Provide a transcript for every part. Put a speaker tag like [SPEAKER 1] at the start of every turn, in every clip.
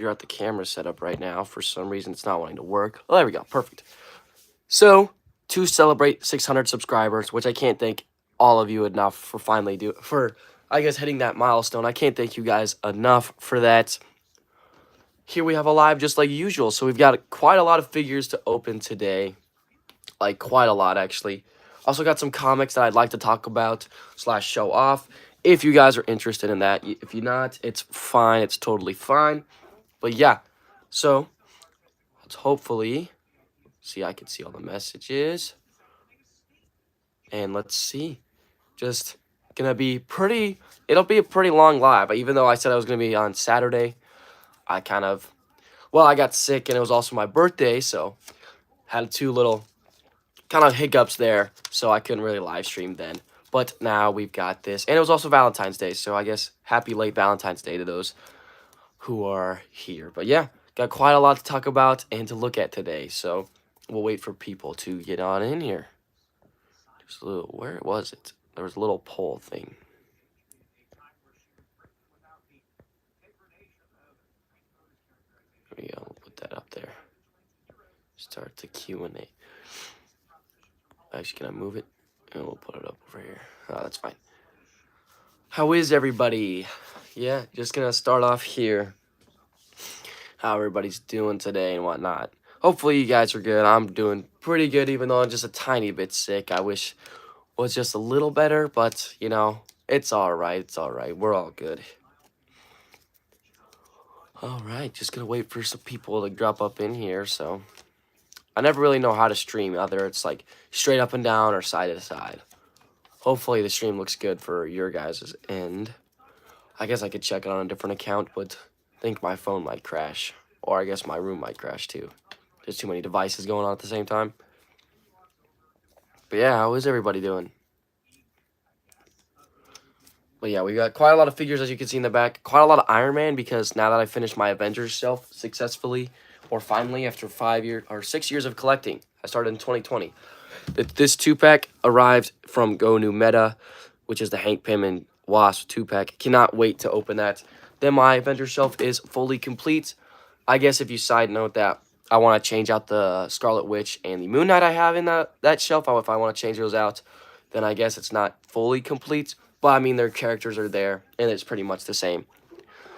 [SPEAKER 1] figure out the camera setup right now. For some reason, it's not wanting to work. Oh, there we go. Perfect. So, to celebrate 600 subscribers, which I can't thank all of you enough for I guess, hitting that milestone. I can't thank you guys enough for that. Here we have a live just like usual. So, we've got quite a lot of figures to open today. Like, quite a lot, actually. Also got some comics that I'd like to talk about / show off. If you guys are interested in that. If you're not, it's fine. It's totally fine. But yeah, so let's hopefully see. I can see all the messages. And let's see. Just gonna be pretty. It'll be a pretty long live. Even though I said I was gonna be on Saturday, I got sick and it was also my birthday, so had two little kind of hiccups there, so I couldn't really live stream then. But now we've got this, and it was also Valentine's Day, so I guess happy late Valentine's Day to those who are here. But yeah, got quite a lot to talk about and to look at today, so we'll wait for people to get on in here. Just a little, where was it? There was a little poll thing. There we go, we'll put that up there. Start the Q&A. Actually, can I move it? And we'll put it up over here. Oh, that's fine. How is everybody? Yeah, just gonna start off here. How everybody's doing today and whatnot. Hopefully you guys are good. I'm doing pretty good, even though I'm just a tiny bit sick. I wish it was just a little better, but, you know, it's alright. It's alright. We're all good. Alright, just gonna wait for some people to drop up in here, so... I never really know how to stream, either it's like straight up and down or side to side. Hopefully the stream looks good for your guys' end. I guess I could check it on a different account, but I think my phone might crash. Or I guess my room might crash too. There's too many devices going on at the same time. But yeah, how is everybody doing? But yeah, we got quite a lot of figures, as you can see in the back. Quite a lot of Iron Man, because now that I finished my Avengers shelf successfully, or finally, after 6 years of collecting. I started in 2020. This 2-pack arrived from Go New Meta, which is the Hank Pym and Wasp 2-pack. Cannot wait to open that. Then my Avengers shelf is fully complete. I guess if you side note that I want to change out the Scarlet Witch and the Moon Knight I have in that shelf, if I want to change those out, then I guess it's not fully complete. But, I mean, their characters are there, and it's pretty much the same.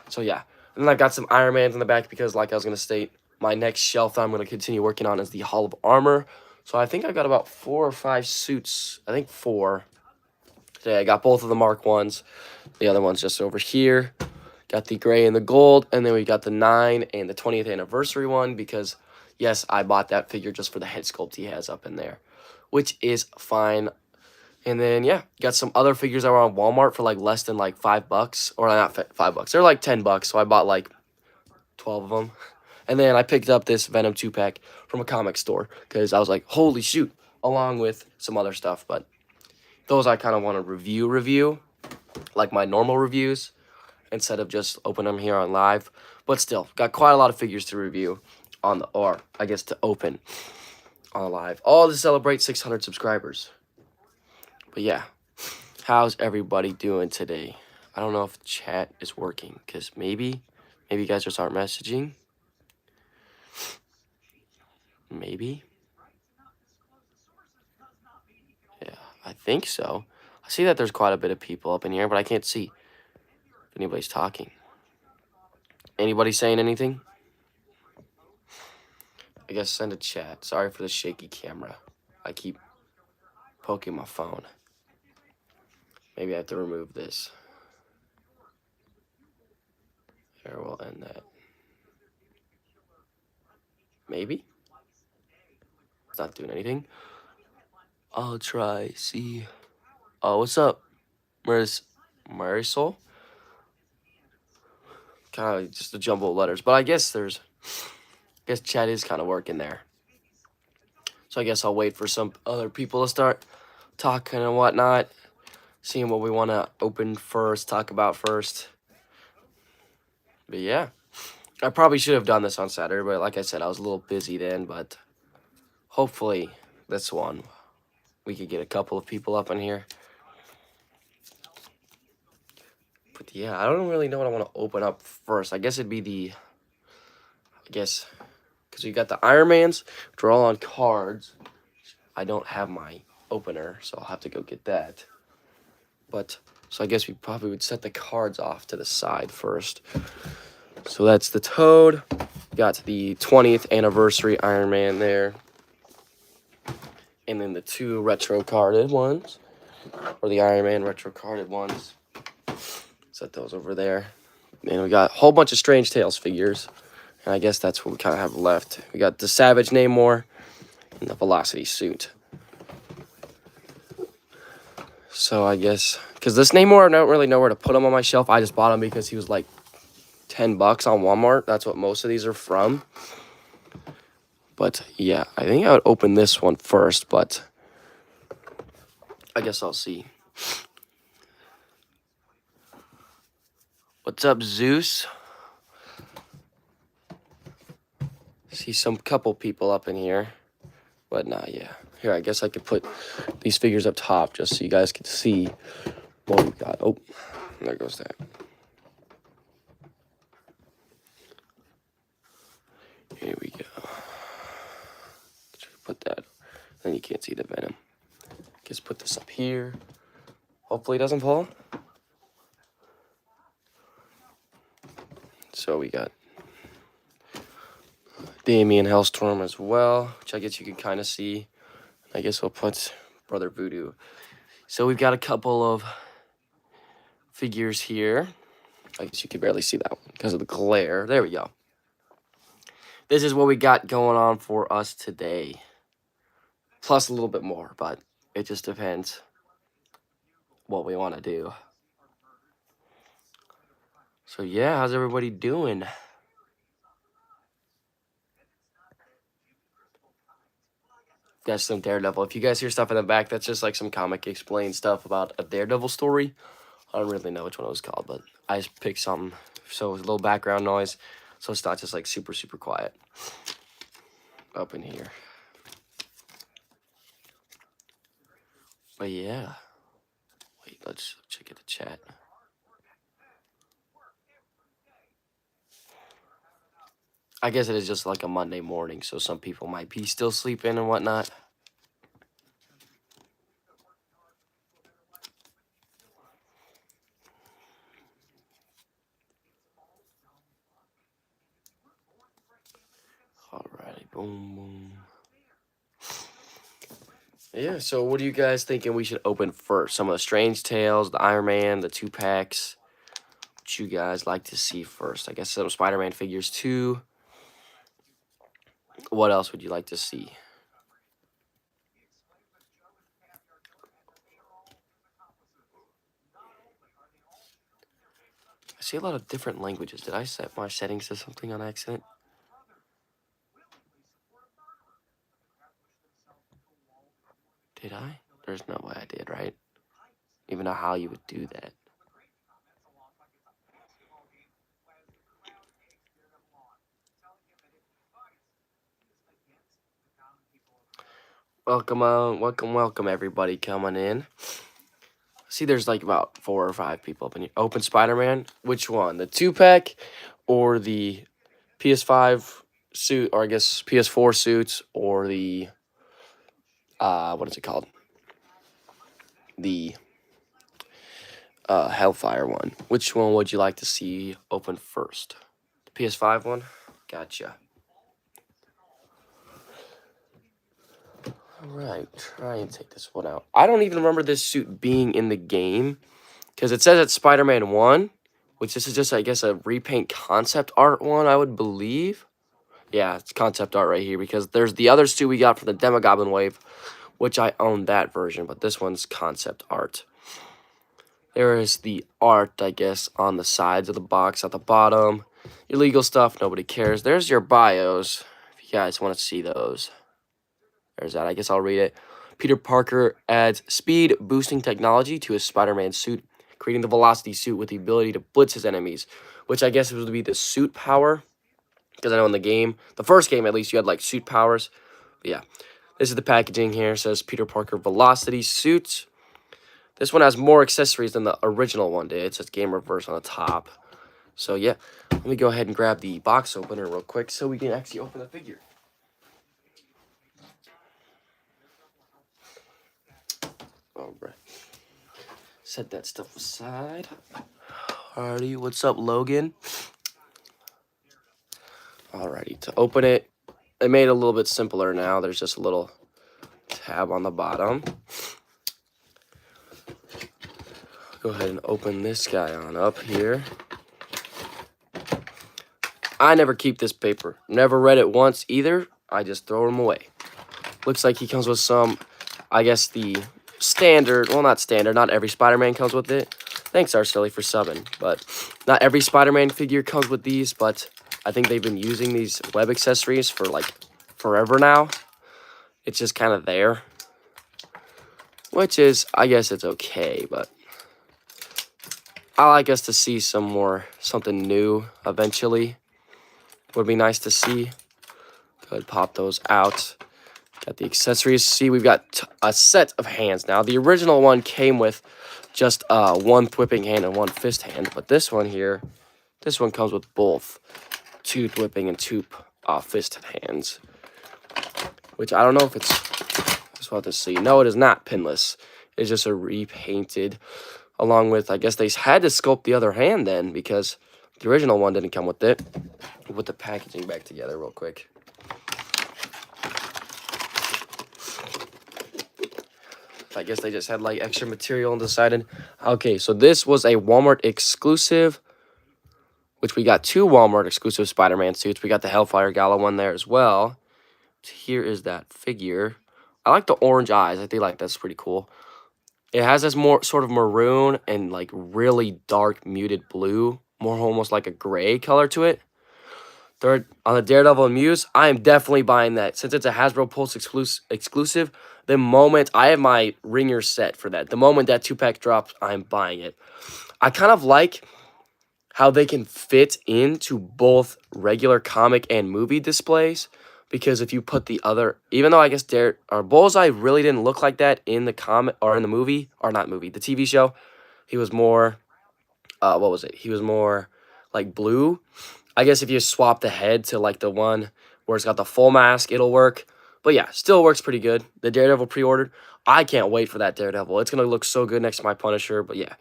[SPEAKER 1] So, yeah. And then I've got some Iron Mans in the back because, like I was going to state, my next shelf that I'm going to continue working on is the Hall of Armor. So I think I've got about 4 or 5 suits. I think 4. Today I got both of the Mark 1s. The other one's just over here. Got the gray and the gold. And then we got the 9 and the 20th anniversary one. Because, yes, I bought that figure just for the head sculpt he has up in there. Which is fine. And then, yeah, got some other figures that were on Walmart for, like, less than, like, $5. Or not $5. They're, like, $10. So I bought, like, 12 of them. And then I picked up this Venom 2-pack from a comic store because I was like, holy shoot, along with some other stuff. But those I kind of want to review, like my normal reviews, instead of just open them here on live. But still, got quite a lot of figures to review to open on live. All to celebrate 600 subscribers. But yeah, how's everybody doing today? I don't know if chat is working because maybe you guys just aren't messaging. Maybe. Yeah, I think so. I see that there's quite a bit of people up in here, but I can't see if anybody's talking. Anybody saying anything? I guess send a chat. Sorry for the shaky camera. I keep poking my phone. Maybe I have to remove this. Here, we'll end that. Maybe? It's not doing anything. I'll try. See. Oh, what's up? Marisol? Kind of just a jumble of letters. But I guess chat is kind of working there. So I guess I'll wait for some other people to start talking and whatnot. Seeing what we want to open first, talk about first. But yeah. I probably should have done this on Saturday, but like I said, I was a little busy then. But hopefully this one, we could get a couple of people up in here. But yeah, I don't really know what I want to open up first. I guess it'd be the I guess, because we got the Iron Mans, which are all on cards. I don't have my opener, so I'll have to go get that. But, so I guess we probably would set the cards off to the side first. So that's the Toad. Got the 20th anniversary Iron Man there. And then the 2 retro carded ones. Or the Iron Man retro carded ones. Set those over there. And we got a whole bunch of Strange Tales figures. And I guess that's what we kind of have left. We got the Savage Namor and the Velocity suit. So I guess, because this Namor, I don't really know where to put him on my shelf. I just bought him because he was like $10 on Walmart. That's what most of these are from. But yeah, I think I would open this one first, but I guess I'll see. What's up, Zeus? See some couple people up in here. But nah, yeah. Here, I guess I could put these figures up top just so you guys can see what we got. Oh, there goes that. Here we go. Put that. Then you can't see the Venom. Just put this up here. Hopefully it doesn't fall. So we got Damien Hellstorm as well, which I guess you can kind of see. I guess we'll put Brother Voodoo. So we've got a couple of figures here. I guess you can barely see that one because of the glare. There we go. This is what we got going on for us today. Plus a little bit more, but it just depends what we want to do. So yeah, how's everybody doing? Got some Daredevil. If you guys hear stuff in the back, that's just like some comic explain stuff about a Daredevil story. I don't really know which one it was called, but I just picked something. So it's a little background noise, so it's not just like super, super quiet up in here. But yeah. Wait, let's check the chat. I guess it is just like a Monday morning, so some people might be still sleeping and whatnot. Alrighty, boom, boom. Yeah, so what are you guys thinking we should open first? Some of the Strange Tales, the Iron Man, the 2-packs. What you guys like to see first? I guess some Spider-Man figures too. What else would you like to see? I see a lot of different languages. Did I set my settings to something on accident? Did I? There's no way I did, right? Even know how you would do that. Welcome on, welcome everybody coming in. See, there's like about 4 or 5 people up in here. Open Spider-Man. Which one? The 2-pack or the PS5 suit, or I guess PS4 suits, or the what is it called? The Hellfire one. Which one would you like to see open first? The PS5 one? Gotcha. Alright, try and take this one out. I don't even remember this suit being in the game, because it says it's Spider-Man 1, which this is just, I guess, a repaint concept art one, I would believe. Yeah, it's concept art right here, because there's the other suit we got from the Demogoblin wave, which I own that version, but this one's concept art. There is the art, I guess, on the sides of the box at the bottom. Illegal stuff, nobody cares. There's your bios, if you guys want to see those. There's that. I guess I'll read it. Peter Parker adds speed boosting technology to his Spider-Man suit, creating the Velocity suit with the ability to blitz his enemies, which I guess would be the suit power, because I know in the game, the first game at least, you had like suit powers. But yeah, this is the packaging here. It says Peter Parker Velocity suit. This one has more accessories than the original one did. It says Game Reverse on the top. So yeah, let me go ahead and grab the box opener real quick so we can actually open the figure. All right. Set that stuff aside. Alrighty, what's up, Logan? Alrighty, to open it, they made it a little bit simpler now. There's just a little tab on the bottom. Go ahead and open this guy on up here. I never keep this paper. Never read it once either. I just throw them away. Looks like he comes with some, I guess the standard, well not standard, not every Spider-Man comes with it. Thanks, Arcelli, for subbing. But not every Spider-Man figure comes with these, but I think they've been using these web accessories for like forever now. It's just kind of there. Which is, I guess it's okay, but I like us to see something new eventually. Would be nice to see. Go ahead, pop those out. Got the accessories. See, we've got a set of hands now. The original one came with just one whipping hand and one fist hand, but this one here, this one comes with both two whipping and two fisted hands. Which I don't know if it's, just want to see. No, it is not pinless. It's just a repainted, along with, I guess they had to sculpt the other hand then because the original one didn't come with it. We'll put the packaging back together real quick. I guess they just had like extra material and decided. Okay, so this was a Walmart exclusive, which we got two Walmart exclusive Spider-Man suits. We got the Hellfire Gala one there as well. Here is that figure. I like the orange eyes. I think like that's pretty cool. It has this more sort of maroon and like really dark muted blue, more almost like a gray color to it. Third, on the Daredevil and Muse, I am definitely buying that. Since it's a Hasbro Pulse exclusive, the moment I have my ringer set for that, the moment that 2-pack drops, I'm buying it. I kind of like how they can fit into both regular comic and movie displays. Because if you put the other, even though I guess Bullseye really didn't look like that in the comic or in the movie, or not movie, the TV show, he was more, what was it? He was more like blue. I guess if you swap the head to like the one where it's got the full mask, it'll work. But yeah, still works pretty good. The Daredevil pre-ordered. I can't wait for that Daredevil. It's going to look so good next to my Punisher. But yeah,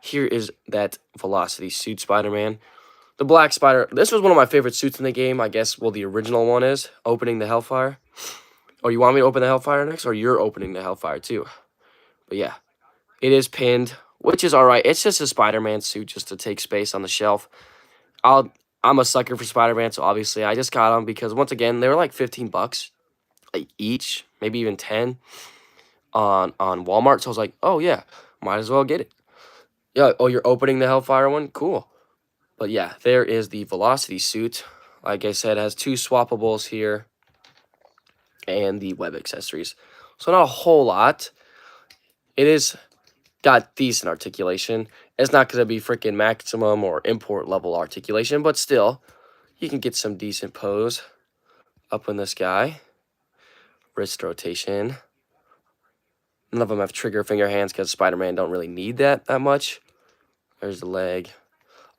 [SPEAKER 1] here is that Velocity suit Spider-Man. The Black Spider. This was one of my favorite suits in the game. I guess, well, the original one is. Opening the Hellfire. Or you want me to open the Hellfire next? Or you're opening the Hellfire too. But yeah, it is pinned, which is alright. It's just a Spider-Man suit just to take space on the shelf. I'm a sucker for Spider-Man, so obviously I just got them because, once again, they were like 15 bucks like each, maybe even 10 on Walmart. So I was like, oh, yeah, might as well get it. Yeah, oh, you're opening the Hellfire one? Cool. But yeah, there is the Velocity suit. Like I said, it has two swappables here and the web accessories. So not a whole lot. It is got decent articulation. It's not going to be freaking maximum or import level articulation, but still, you can get some decent pose up in this guy. Wrist rotation. None of them have trigger finger hands because Spider-Man don't really need that much. There's the leg.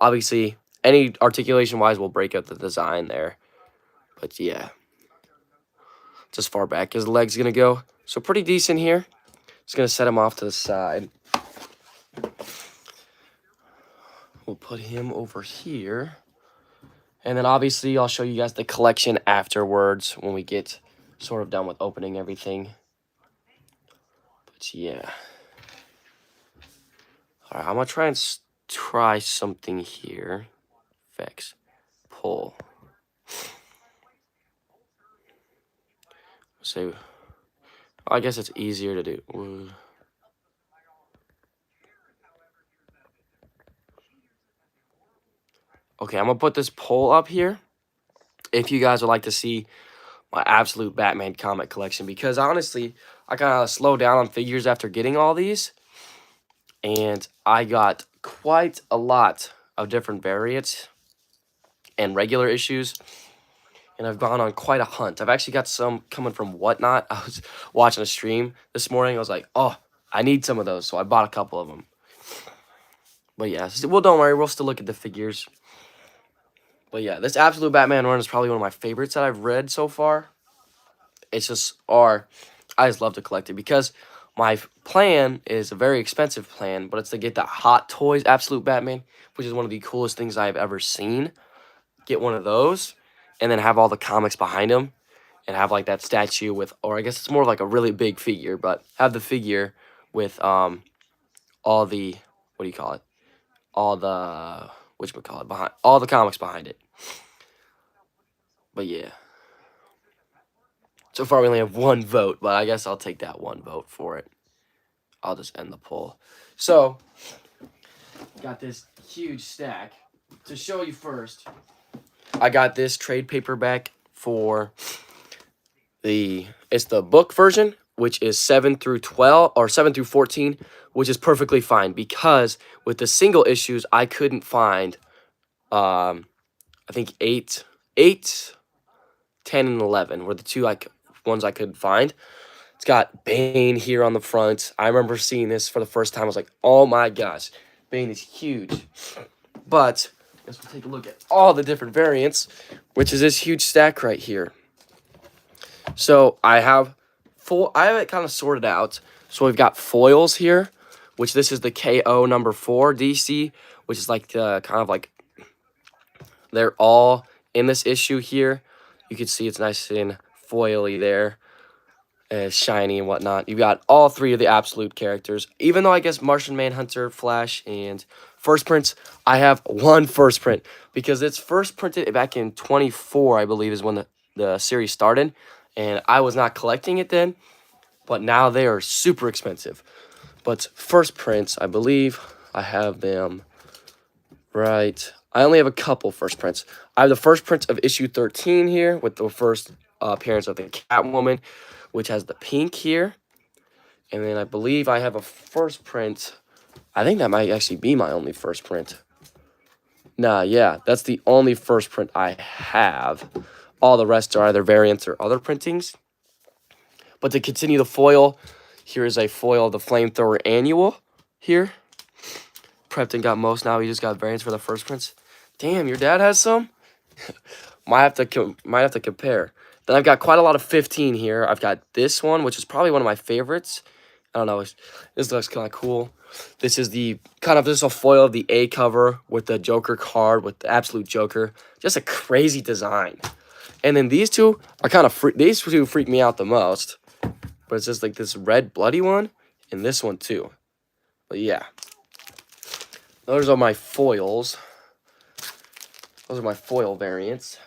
[SPEAKER 1] Obviously, any articulation-wise will break up the design there. But yeah, it's as far back as the leg's going to go. So pretty decent here. Just going to set him off to the side. We'll put him over here. And then obviously I'll show you guys the collection afterwards when we get sort of done with opening everything. But yeah. Alright, I'm going to try and try something here. Fix. Pull. So, I guess it's easier to do. Okay, I'm going to put this poll up here if you guys would like to see my absolute Batman comic collection. Because honestly, I kind of slowed down on figures after getting all these. And I got quite a lot of different variants and regular issues. And I've gone on quite a hunt. I've actually got some coming from Whatnot. I was watching a stream this morning. I was like, oh, I need some of those. So I bought a couple of them. But yeah, well, don't worry. We'll still look at the figures. But yeah, this Absolute Batman run is probably one of my favorites that I've read so far. It's just, or I just love to collect it because my plan is a very expensive plan, but it's to get the Hot Toys Absolute Batman, which is one of the coolest things I've ever seen. Get one of those, and then have all the comics behind him, and have like that statue with, or I guess it's more like a really big figure, but have the figure with all the, what do you call it? All the, whatchamacallit, behind all the comics behind it. But yeah. So far, we only have one vote, but I guess I'll take that one vote for it. I'll just end the poll. So, got this huge stack. To show you first, I got this trade paperback for it's the book version, which is 7 through 12, or 7 through 14, which is perfectly fine because with the single issues, I couldn't find, I think 8, 10, and 11 were the two ones I could find. It's got Bane here on the front. I remember seeing this for the first time. I was like, oh my gosh, Bane is huge. But let's take a look at all the different variants, which is this huge stack right here. So I have it kind of sorted out. So we've got foils here, which this is the KO number 4 DC, which is like kind of like they're all in this issue here. You can see it's nice and foily there. Shiny and whatnot. You got all 3 of the Absolute characters. Even though I guess Martian Manhunter, Flash, and first prints, I have one first print because it's first printed back in 24, I believe, is when the series started, and I was not collecting it then. But now they are super expensive. But first prints, I believe I have them right. I only have a couple first prints. I have the first print of issue 13 here with the first appearance of the Catwoman, which has the pink here. And then I believe I have a first print. I think that might actually be my only first print. Nah, yeah, that's the only first print I have. All the rest are either variants or other printings. But to continue the foil, here is a foil of the Flamethrower Annual here. Prepped and got most now. He just got variants for the first prints. Damn, your dad has some? might have to compare. Then I've got quite a lot of 15 here. I've got this one, which is probably one of my favorites. I don't know. This looks kind of cool. This is this is a foil of the A cover with the Joker card with the Absolute Joker. Just a crazy design. And then these two are kind of these two freak me out the most. But it's just like this red bloody one and this one too. But yeah. Those are my foils. Those are my foil variants.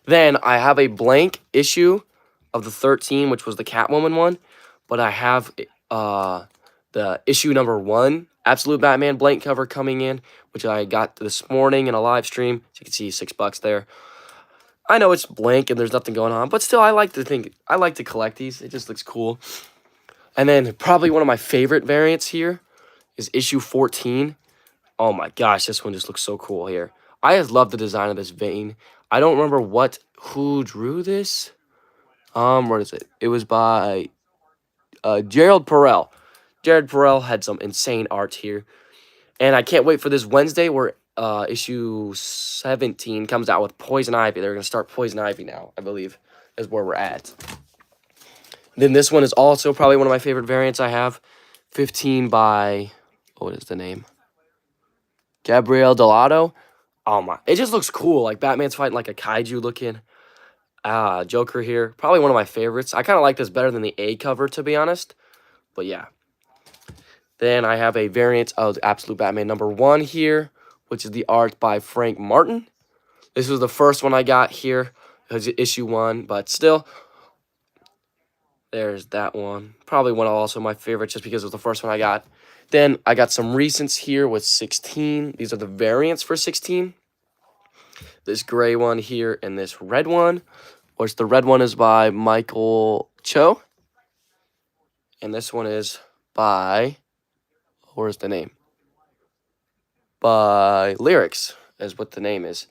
[SPEAKER 1] Then I have a blank issue of the 13, which was the Catwoman one. But I have the issue number 1, Absolute Batman blank cover coming in, which I got this morning in a live stream. As you can see, $6 there. I know it's blank and there's nothing going on, but still, I like to collect these. It just looks cool. And then probably one of my favorite variants here is issue 14. Oh my gosh, this one just looks so cool here. I just love the design of this vein. I don't remember who drew this. What is it? It was by Jared Perel. Jared Perel had some insane art here. And I can't wait for this Wednesday where issue 17 comes out with Poison Ivy. They're going to start Poison Ivy now, I believe, is where we're at. Then this one is also probably one of my favorite variants I have. 15 by, what is the name? Gabriel Delato. Oh my, it just looks cool. Like Batman's fighting like a kaiju looking. Joker here. Probably one of my favorites. I kind of like this better than the A cover, to be honest. But yeah. Then I have a variant of Absolute Batman number 1 here, which is the art by Frank Martin. This was the first one I got here. It was issue 1, but still, there's that one. Probably one of also my favorites just because it was the first one I got. Then I got some recents here with 16. These are the variants for 16. This gray one here and this red one. Which the red one is by Michael Cho. And this one is by, where's the name? By Lyrics is what the name is.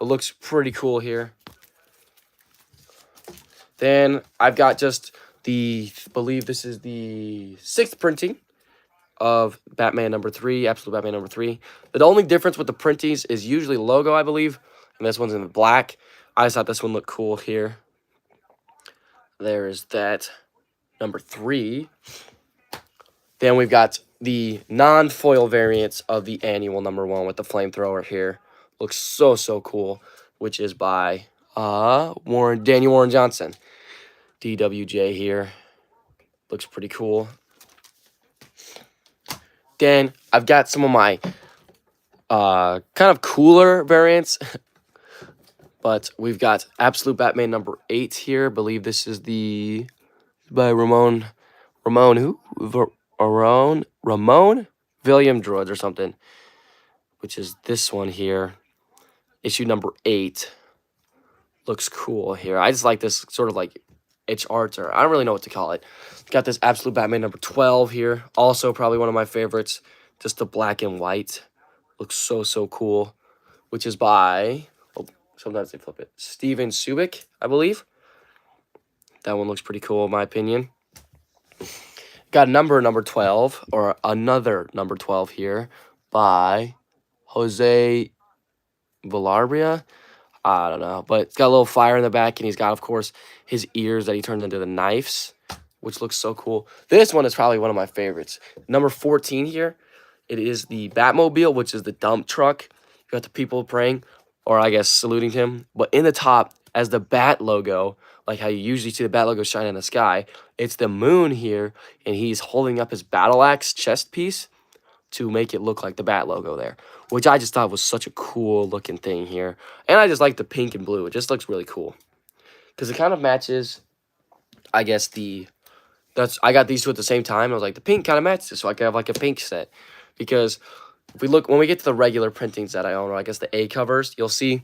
[SPEAKER 1] It looks pretty cool here. Then I've got just believe this is the 6th printing of Batman number 3, Absolute Batman number 3. The only difference with the printings is usually logo, I believe. and this one's in the black. I just thought this one looked cool here. There is that number 3. Then we've got the non-foil variants of the annual number 1 with the flamethrower here. Looks so cool, which is by Daniel Warren Johnson. DWJ here. Looks pretty cool. Then I've got some of my kind of cooler variants. But we've got Absolute Batman number 8 here. I believe this is the by Ramon William Droids or something, which is this one here. Issue number 8. Looks cool here. I just like this sort of like itch art, or I don't really know what to call it. Got this Absolute Batman number 12 here. Also probably one of my favorites. Just the black and white. Looks so cool. Which is by, sometimes they flip it, Steven Subic, I believe. That one looks pretty cool in my opinion. Got number 12, or another number 12 here by Jose Villarreal. I don't know, but it's got a little fire in the back, and he's got, of course, his ears that he turns into the knives, which looks so cool. This one is probably one of my favorites. Number 14 here, it is the Batmobile, which is the dump truck. You got the people praying, or I guess saluting him, but in the top, as the Bat logo, like how you usually see the Bat logo shine in the sky, it's the moon here, and he's holding up his battle axe chest piece to make it look like the Bat logo there, which I just thought was such a cool looking thing here. And I just like the pink and blue. It just looks really cool because it kind of matches, I guess, I got these two at the same time. I was like, the pink kind of matches, so I could have like a pink set. Because if we look, when we get to the regular printings that I own, or I guess the A covers, you'll see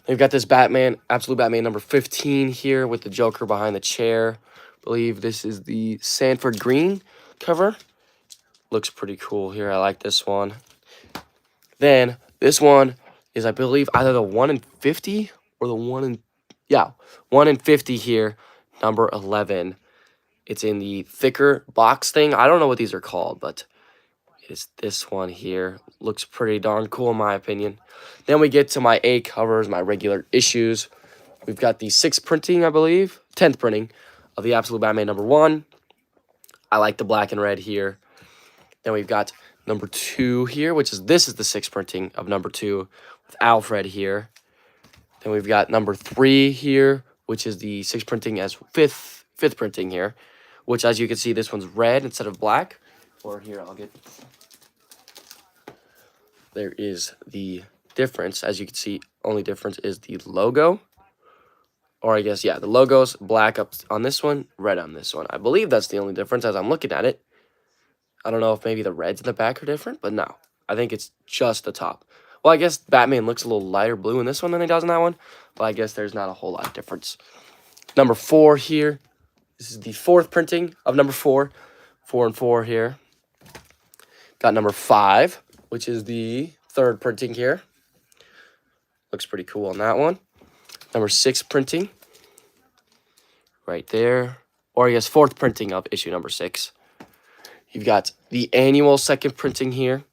[SPEAKER 1] they've got this Batman, Absolute Batman number 15 here with the Joker behind the chair. I believe this is the Sanford Green cover. Looks pretty cool here. I like this one. Then this one is, I believe, either the 1 in 50 or the 1 in 50 here, number 11. It's in the thicker box thing. I don't know what these are called, but it's this one here. Looks pretty darn cool in my opinion. Then we get to my A covers, my regular issues. We've got the 6th printing, I believe, 10th printing of the Absolute Batman number 1. I like the black and red here. Then we've got number 2 here, this is the 6th printing of number 2 with Alfred here. Then we've got number 3 here, which is the 6th printing as 5th printing here, which, as you can see, this one's red instead of black. Or here, there is the difference. As you can see, only difference is the logo. Or I guess, yeah, the logo's black up on this one, red on this one. I believe that's the only difference as I'm looking at it. I don't know if maybe the reds in the back are different, but no. I think it's just the top. Well, I guess Batman looks a little lighter blue in this one than he does in that one, but I guess there's not a whole lot of difference. Number 4 here. This is the 4th printing of number 4. 4 and 4 here. Got number 5, which is the 3rd printing here. Looks pretty cool on that one. Number 6 printing. Right there. Or I guess 4th printing of issue number 6. You've got the annual 2nd printing here.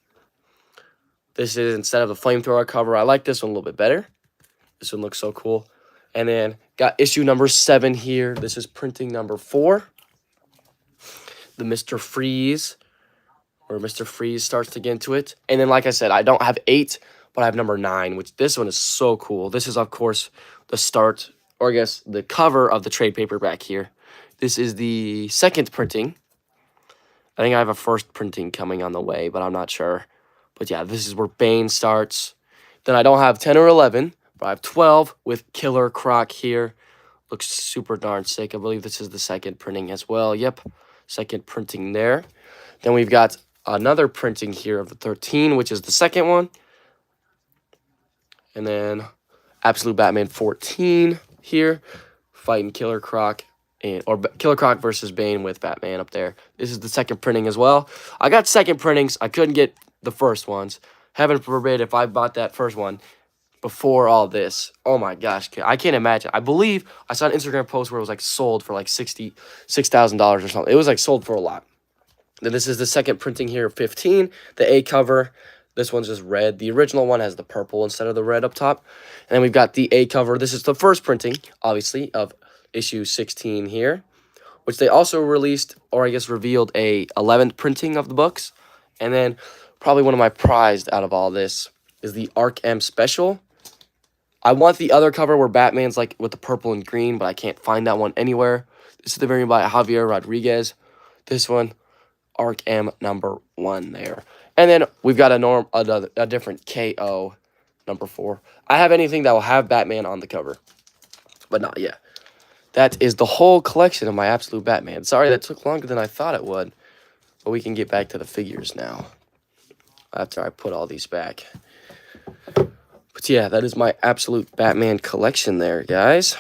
[SPEAKER 1] This is instead of the flamethrower cover. I like this one a little bit better. This one looks so cool. And then got issue number 7 here. This is printing number 4. The Mr. Freeze, where Mr. Freeze starts to get into it. And then, like I said, I don't have 8, but I have number 9, which this one is so cool. This is, of course, the start, or I guess the cover of the trade paperback here. This is the 2nd printing. I think I have a 1st printing coming on the way, but I'm not sure. But yeah, this is where Bane starts. Then I don't have 10 or 11, but I have 12 with Killer Croc here. Looks super darn sick. I believe this is the 2nd printing as well. Yep, 2nd printing there. Then we've got another printing here of the 13, which is the 2nd one. And then Absolute Batman 14 here, fighting Killer Croc. Or Killer Croc versus Bane with Batman up there. This is the 2nd printing as well. I got 2nd printings. I couldn't get the 1st ones. Heaven forbid if I bought that 1st one before all this. Oh my gosh, I can't imagine. I believe I saw an Instagram post where it was like sold for like $66,000 or something. It was like sold for a lot. Then this is the 2nd printing here, 15, the A cover. This one's just red. The original one has the purple instead of the red up top. And then we've got the A cover. This is the first printing, obviously, of issue 16 here, which they also released, or I guess revealed, a 11th printing of the books. And then probably one of my prized out of all this is the Arc M Special. I want the other cover where Batman's like with the purple and green, but I can't find that one anywhere. This is the variant by Javier Rodriguez. This one, Arc M #1 there. And then we've got a different KO #4. I have anything that will have Batman on the cover, but not yet. That is the whole collection of my Absolute Batman. Sorry that took longer than I thought it would, but we can get back to the figures now after I put all these back. But yeah, that is my Absolute Batman collection there, guys.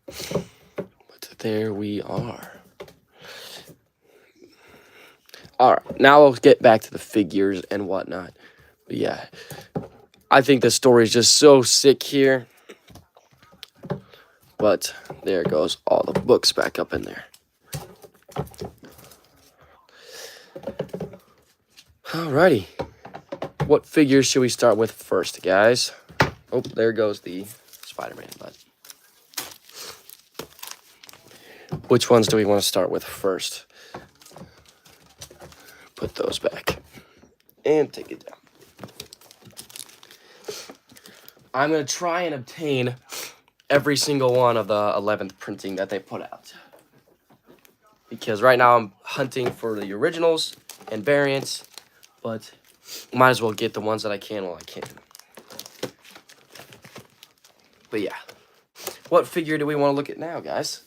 [SPEAKER 1] But there we are. Alright, now we'll get back to the figures and whatnot. But yeah, I think the story is just so sick here. But there goes all the books back up in there. Alrighty. What figures should we start with first, guys? Oh, there goes the Spider-Man button. Which ones do we want to start with first? Put those back. And take it down. I'm going to try and obtain every single one of the 11th printing that they put out. Because right now I'm hunting for the originals and variants, but might as well get the ones that I can while I can. But yeah, what figure do we want to look at now, guys?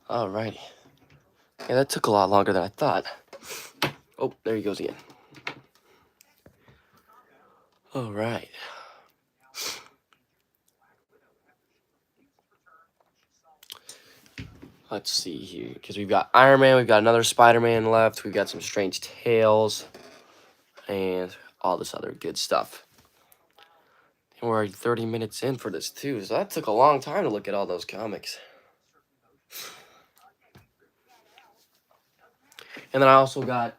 [SPEAKER 1] Alrighty. Yeah, that took a lot longer than I thought. Oh, there he goes again. Alright. Let's see here, because we've got Iron Man, we've got another Spider-Man left, we've got some Strange Tales, and all this other good stuff. And we're already 30 minutes in for this too, so that took a long time to look at all those comics. And then I also got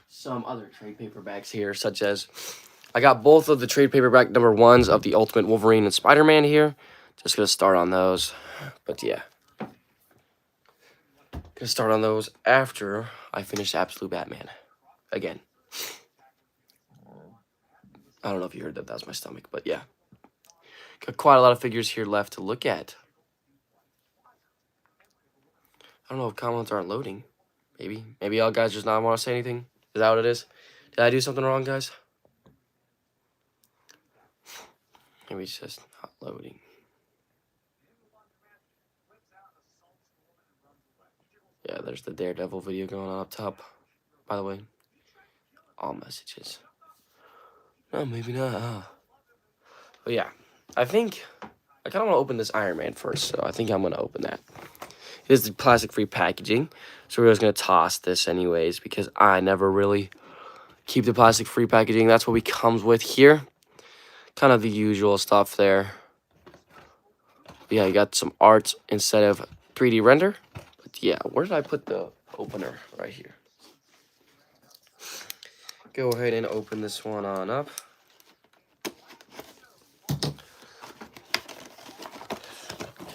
[SPEAKER 1] some other trade paperbacks here, such as I got both of the trade paperback #1s of the Ultimate Wolverine and Spider-Man here. Just gonna start on those, but yeah. Gonna start on those after I finish Absolute Batman. Again. I don't know if you heard that. That was my stomach, but yeah. Got quite a lot of figures here left to look at. I don't know if comments aren't loading. Maybe. Maybe y'all guys just not want to say anything. Is that what it is? Did I do something wrong, guys? Maybe it's just not loading. Yeah, there's the Daredevil video going on up top. By the way, all messages. No, maybe not. But yeah, I think I kind of want to open this Iron Man first, so I think I'm going to open that. It is the plastic-free packaging, so we're just going to toss this anyways, because I never really keep the plastic-free packaging. That's what we comes with here. Kind of the usual stuff there. But yeah, you got some art instead of 3D render. But yeah, where did I put the opener? Right here. Go ahead and open this one on up.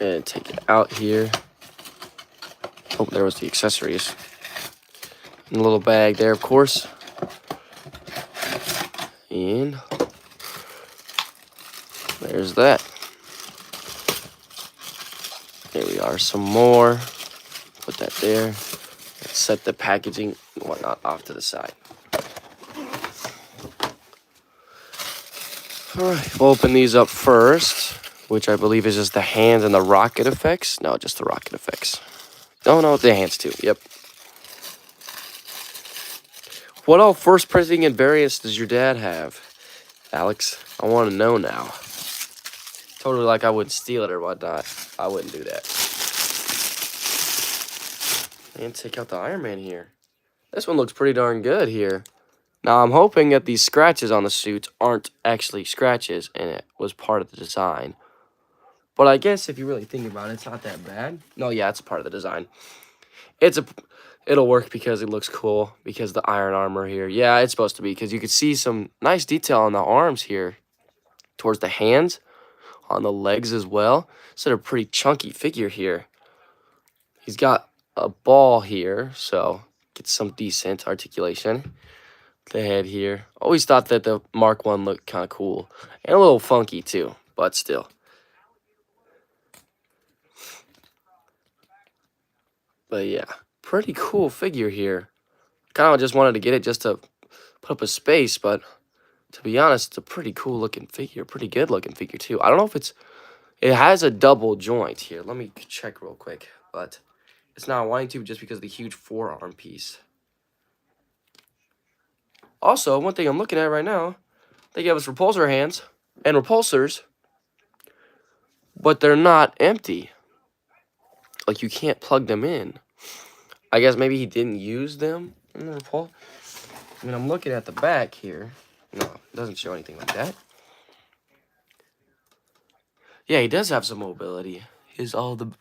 [SPEAKER 1] And take it out here. Oh, there was the accessories. In a little bag there, of course. And there's that. There we are, some more. Put that there. Let's set the packaging and whatnot off to the side. Alright, we'll open these up first, which I believe is just the hands and the rocket effects. No, just the rocket effects. No, the hands too, yep. What all first printing and variants does your dad have, Alex? I want to know now. Totally like I wouldn't steal it or whatnot. I wouldn't do that. And take out the Iron Man here. This one looks pretty darn good here. Now, I'm hoping that these scratches on the suits aren't actually scratches and it was part of the design. But I guess if you really think about it, it's not that bad. No, yeah, it's a part of the design. It'll work because it looks cool, because the iron armor here. Yeah, it's supposed to be, because you can see some nice detail on the arms here, towards the hands, on the legs as well. It's a pretty chunky figure here. He's got a ball here, so get some decent articulation. The head here. Always thought that the Mark 1 looked kind of cool, and a little funky too, but still. But yeah, pretty cool figure here. Kind of just wanted to get it just to put up a space, but to be honest, it's a pretty cool looking figure. Pretty good looking figure too. I don't know if it has a double joint here. Let me check real quick, but it's not wanting to just because of the huge forearm piece. Also, one thing I'm looking at right now, they gave us repulsor hands and repulsors, but they're not empty. Like, you can't plug them in. I guess maybe he didn't use them in the repulsor. I mean, I'm looking at the back here. No, it doesn't show anything like that. Yeah, he does have some mobility. Here's all the...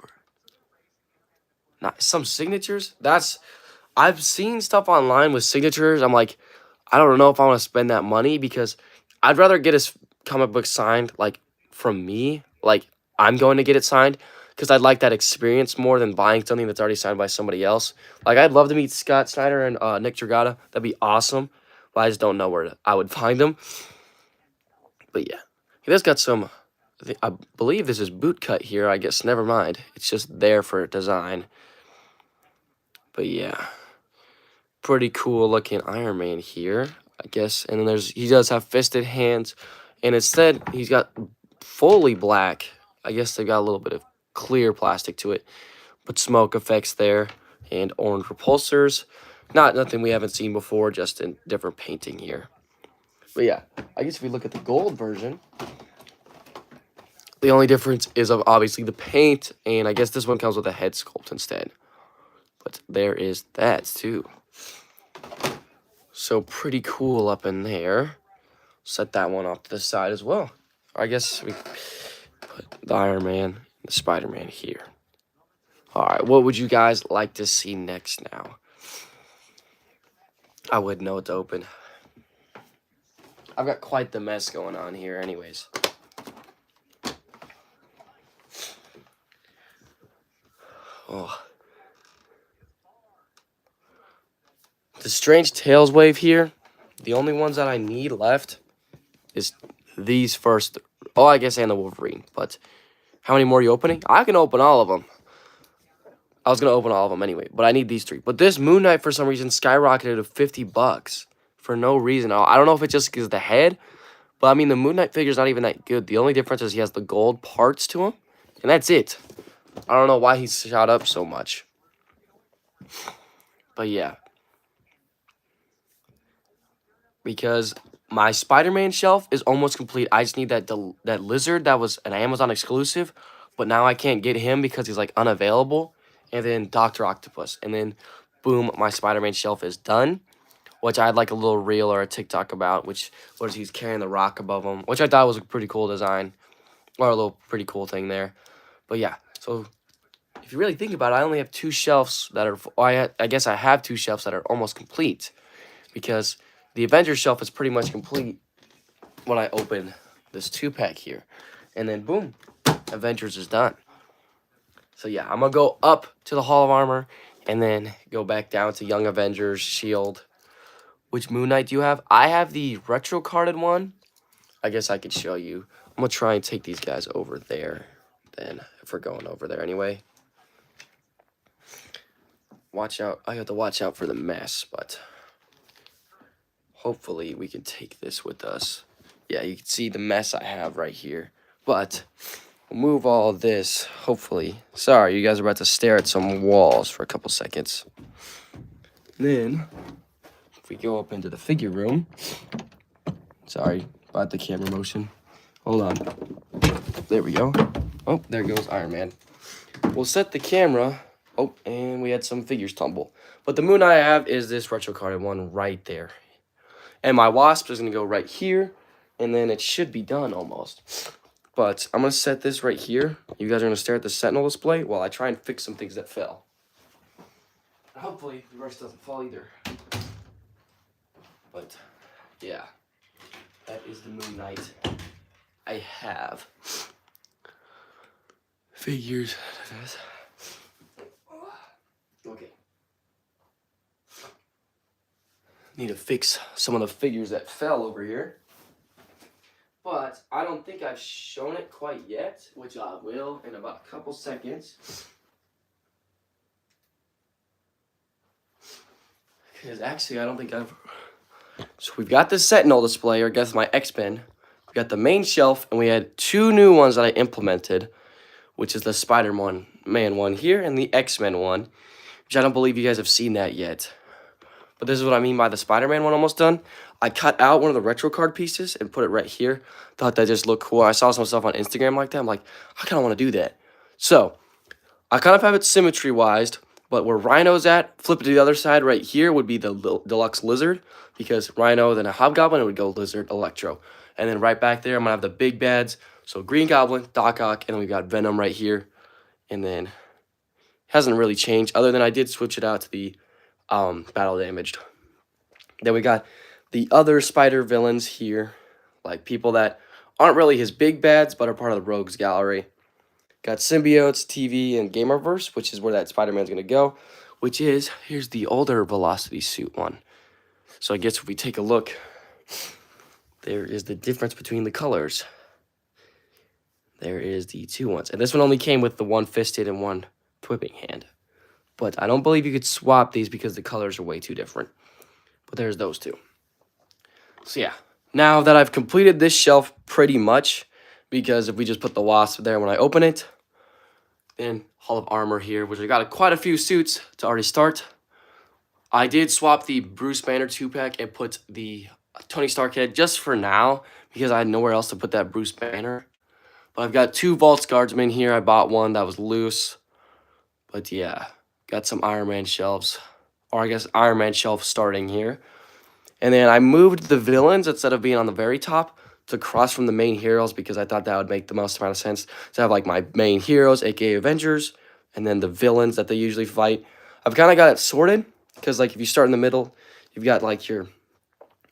[SPEAKER 1] some signatures? I've seen stuff online with signatures. I'm like, I don't know if I want to spend that money, because I'd rather get his comic book signed, like, from me. Like, I'm going to get it signed, because I'd like that experience more than buying something that's already signed by somebody else. Like, I'd love to meet Scott Snyder and Nick Dragata. That'd be awesome. But I just don't know where I would find them. But yeah, he does got some... I believe this is boot cut here. I guess never mind. It's just there for design. But yeah, pretty cool looking Iron Man here, I guess. And then he does have fisted hands, and instead he's got fully black. I guess they got a little bit of clear plastic to it, but smoke effects there and orange repulsors. Nothing we haven't seen before, just in different painting here. But yeah, I guess if we look at the gold version, the only difference is obviously the paint, and I guess this one comes with a head sculpt instead. But there is that too. So pretty cool up in there. Set that one off to the side as well. I guess we put the Iron Man, the Spider-Man here. Alright, what would you guys like to see next now? I wouldn't know what to open. I've got quite the mess going on here anyways. Oh. The Strange Tales wave here, the only ones that I need left is these first. Oh, I guess, and the Wolverine. But how many more are you opening? I can open all of them. I was going to open all of them anyway, but I need these three. But this Moon Knight, for some reason, skyrocketed to $50 for no reason. I don't know if it's just because of the head, but I mean, the Moon Knight figure's not even that good. The only difference is he has the gold parts to him, and that's it. I don't know why he's shot up so much. But yeah. Because my Spider-Man shelf is almost complete. I just need that lizard that was an Amazon exclusive, but now I can't get him because he's like unavailable. And then Dr. Octopus. And then, boom, my Spider-Man shelf is done, which I had like a little reel or a TikTok about, which was he's carrying the rock above him, which I thought was a pretty cool design, or a little pretty cool thing there. But yeah, so if you really think about it, I only have two shelves that are, I guess I have two shelves that are almost complete, because the Avengers shelf is pretty much complete when I open this 2-pack here. And then, boom, Avengers is done. So, yeah, I'm going to go up to the Hall of Armor and then go back down to Young Avengers, S.H.I.E.L.D. Which Moon Knight do you have? I have the retro-carded one. I guess I could show you. I'm going to try and take these guys over there then, if we're going over there anyway. Watch out. I have to watch out for the mess, but hopefully we can take this with us. Yeah, you can see the mess I have right here. But we'll move all this, hopefully. Sorry, you guys are about to stare at some walls for a couple seconds. Then, if we go up into the figure room. Sorry about the camera motion. Hold on. There we go. Oh, there goes Iron Man. We'll set the camera. Oh, and we had some figures tumble. But the Moon Knight I have is this retro-carded one right there. And my Wasp is going to go right here. And then it should be done almost. But I'm going to set this right here. You guys are going to stare at the Sentinel display while I try and fix some things that fell. Hopefully the rest doesn't fall either. But yeah, that is the Moon Knight. I have figures. Okay. Need to fix some of the figures that fell over here. But I don't think I've shown it quite yet, which I will in about a couple seconds. Because actually, I don't think I've... So we've got the Sentinel display, or I guess my X-Men. We got the main shelf, and we had two new ones that I implemented, which is the Spider-Man one here and the X-Men one, which I don't believe you guys have seen that yet. But this is what I mean by the Spider-Man one almost done. I cut out one of the retro card pieces and put it right here. Thought that just looked cool. I saw some stuff on Instagram like that. I'm like, I kind of want to do that. So, I kind of have it symmetry-wise, but where Rhino's at, flip it to the other side right here would be the Deluxe Lizard, because Rhino, then a Hobgoblin, it would go Lizard, Electro. And then right back there, I'm going to have the big bads. So, Green Goblin, Doc Ock, and then we got Venom right here. And then, hasn't really changed, other than I did switch it out to the battle damaged. Then we got the other spider villains here, like people that aren't really his big bads but are part of the Rogues Gallery. Got Symbiotes, TV, and Gamerverse, which is where that Spider-Man's gonna go, which is, here's the older Velocity Suit one. So I guess if we take a look, there is the difference between the colors. There is the two ones, and this one only came with the one fisted and one whipping hand. But I don't believe you could swap these because the colors are way too different. But there's those two. So yeah, now that I've completed this shelf pretty much, because if we just put the Wasp there when I open it, then Hall of Armor here, which I got quite a few suits to already start. I did swap the Bruce Banner 2-pack and put the Tony Stark head just for now, because I had nowhere else to put that Bruce Banner. But I've got two Vaults Guardsmen here. I bought one that was loose. But yeah. Got some Iron Man shelves, or I guess Iron Man shelf starting here. And then I moved the villains, instead of being on the very top, to across from the main heroes, because I thought that would make the most amount of sense to have like my main heroes, aka Avengers, and then the villains that they usually fight. I've kind of got it sorted, because like if you start in the middle, you've got like your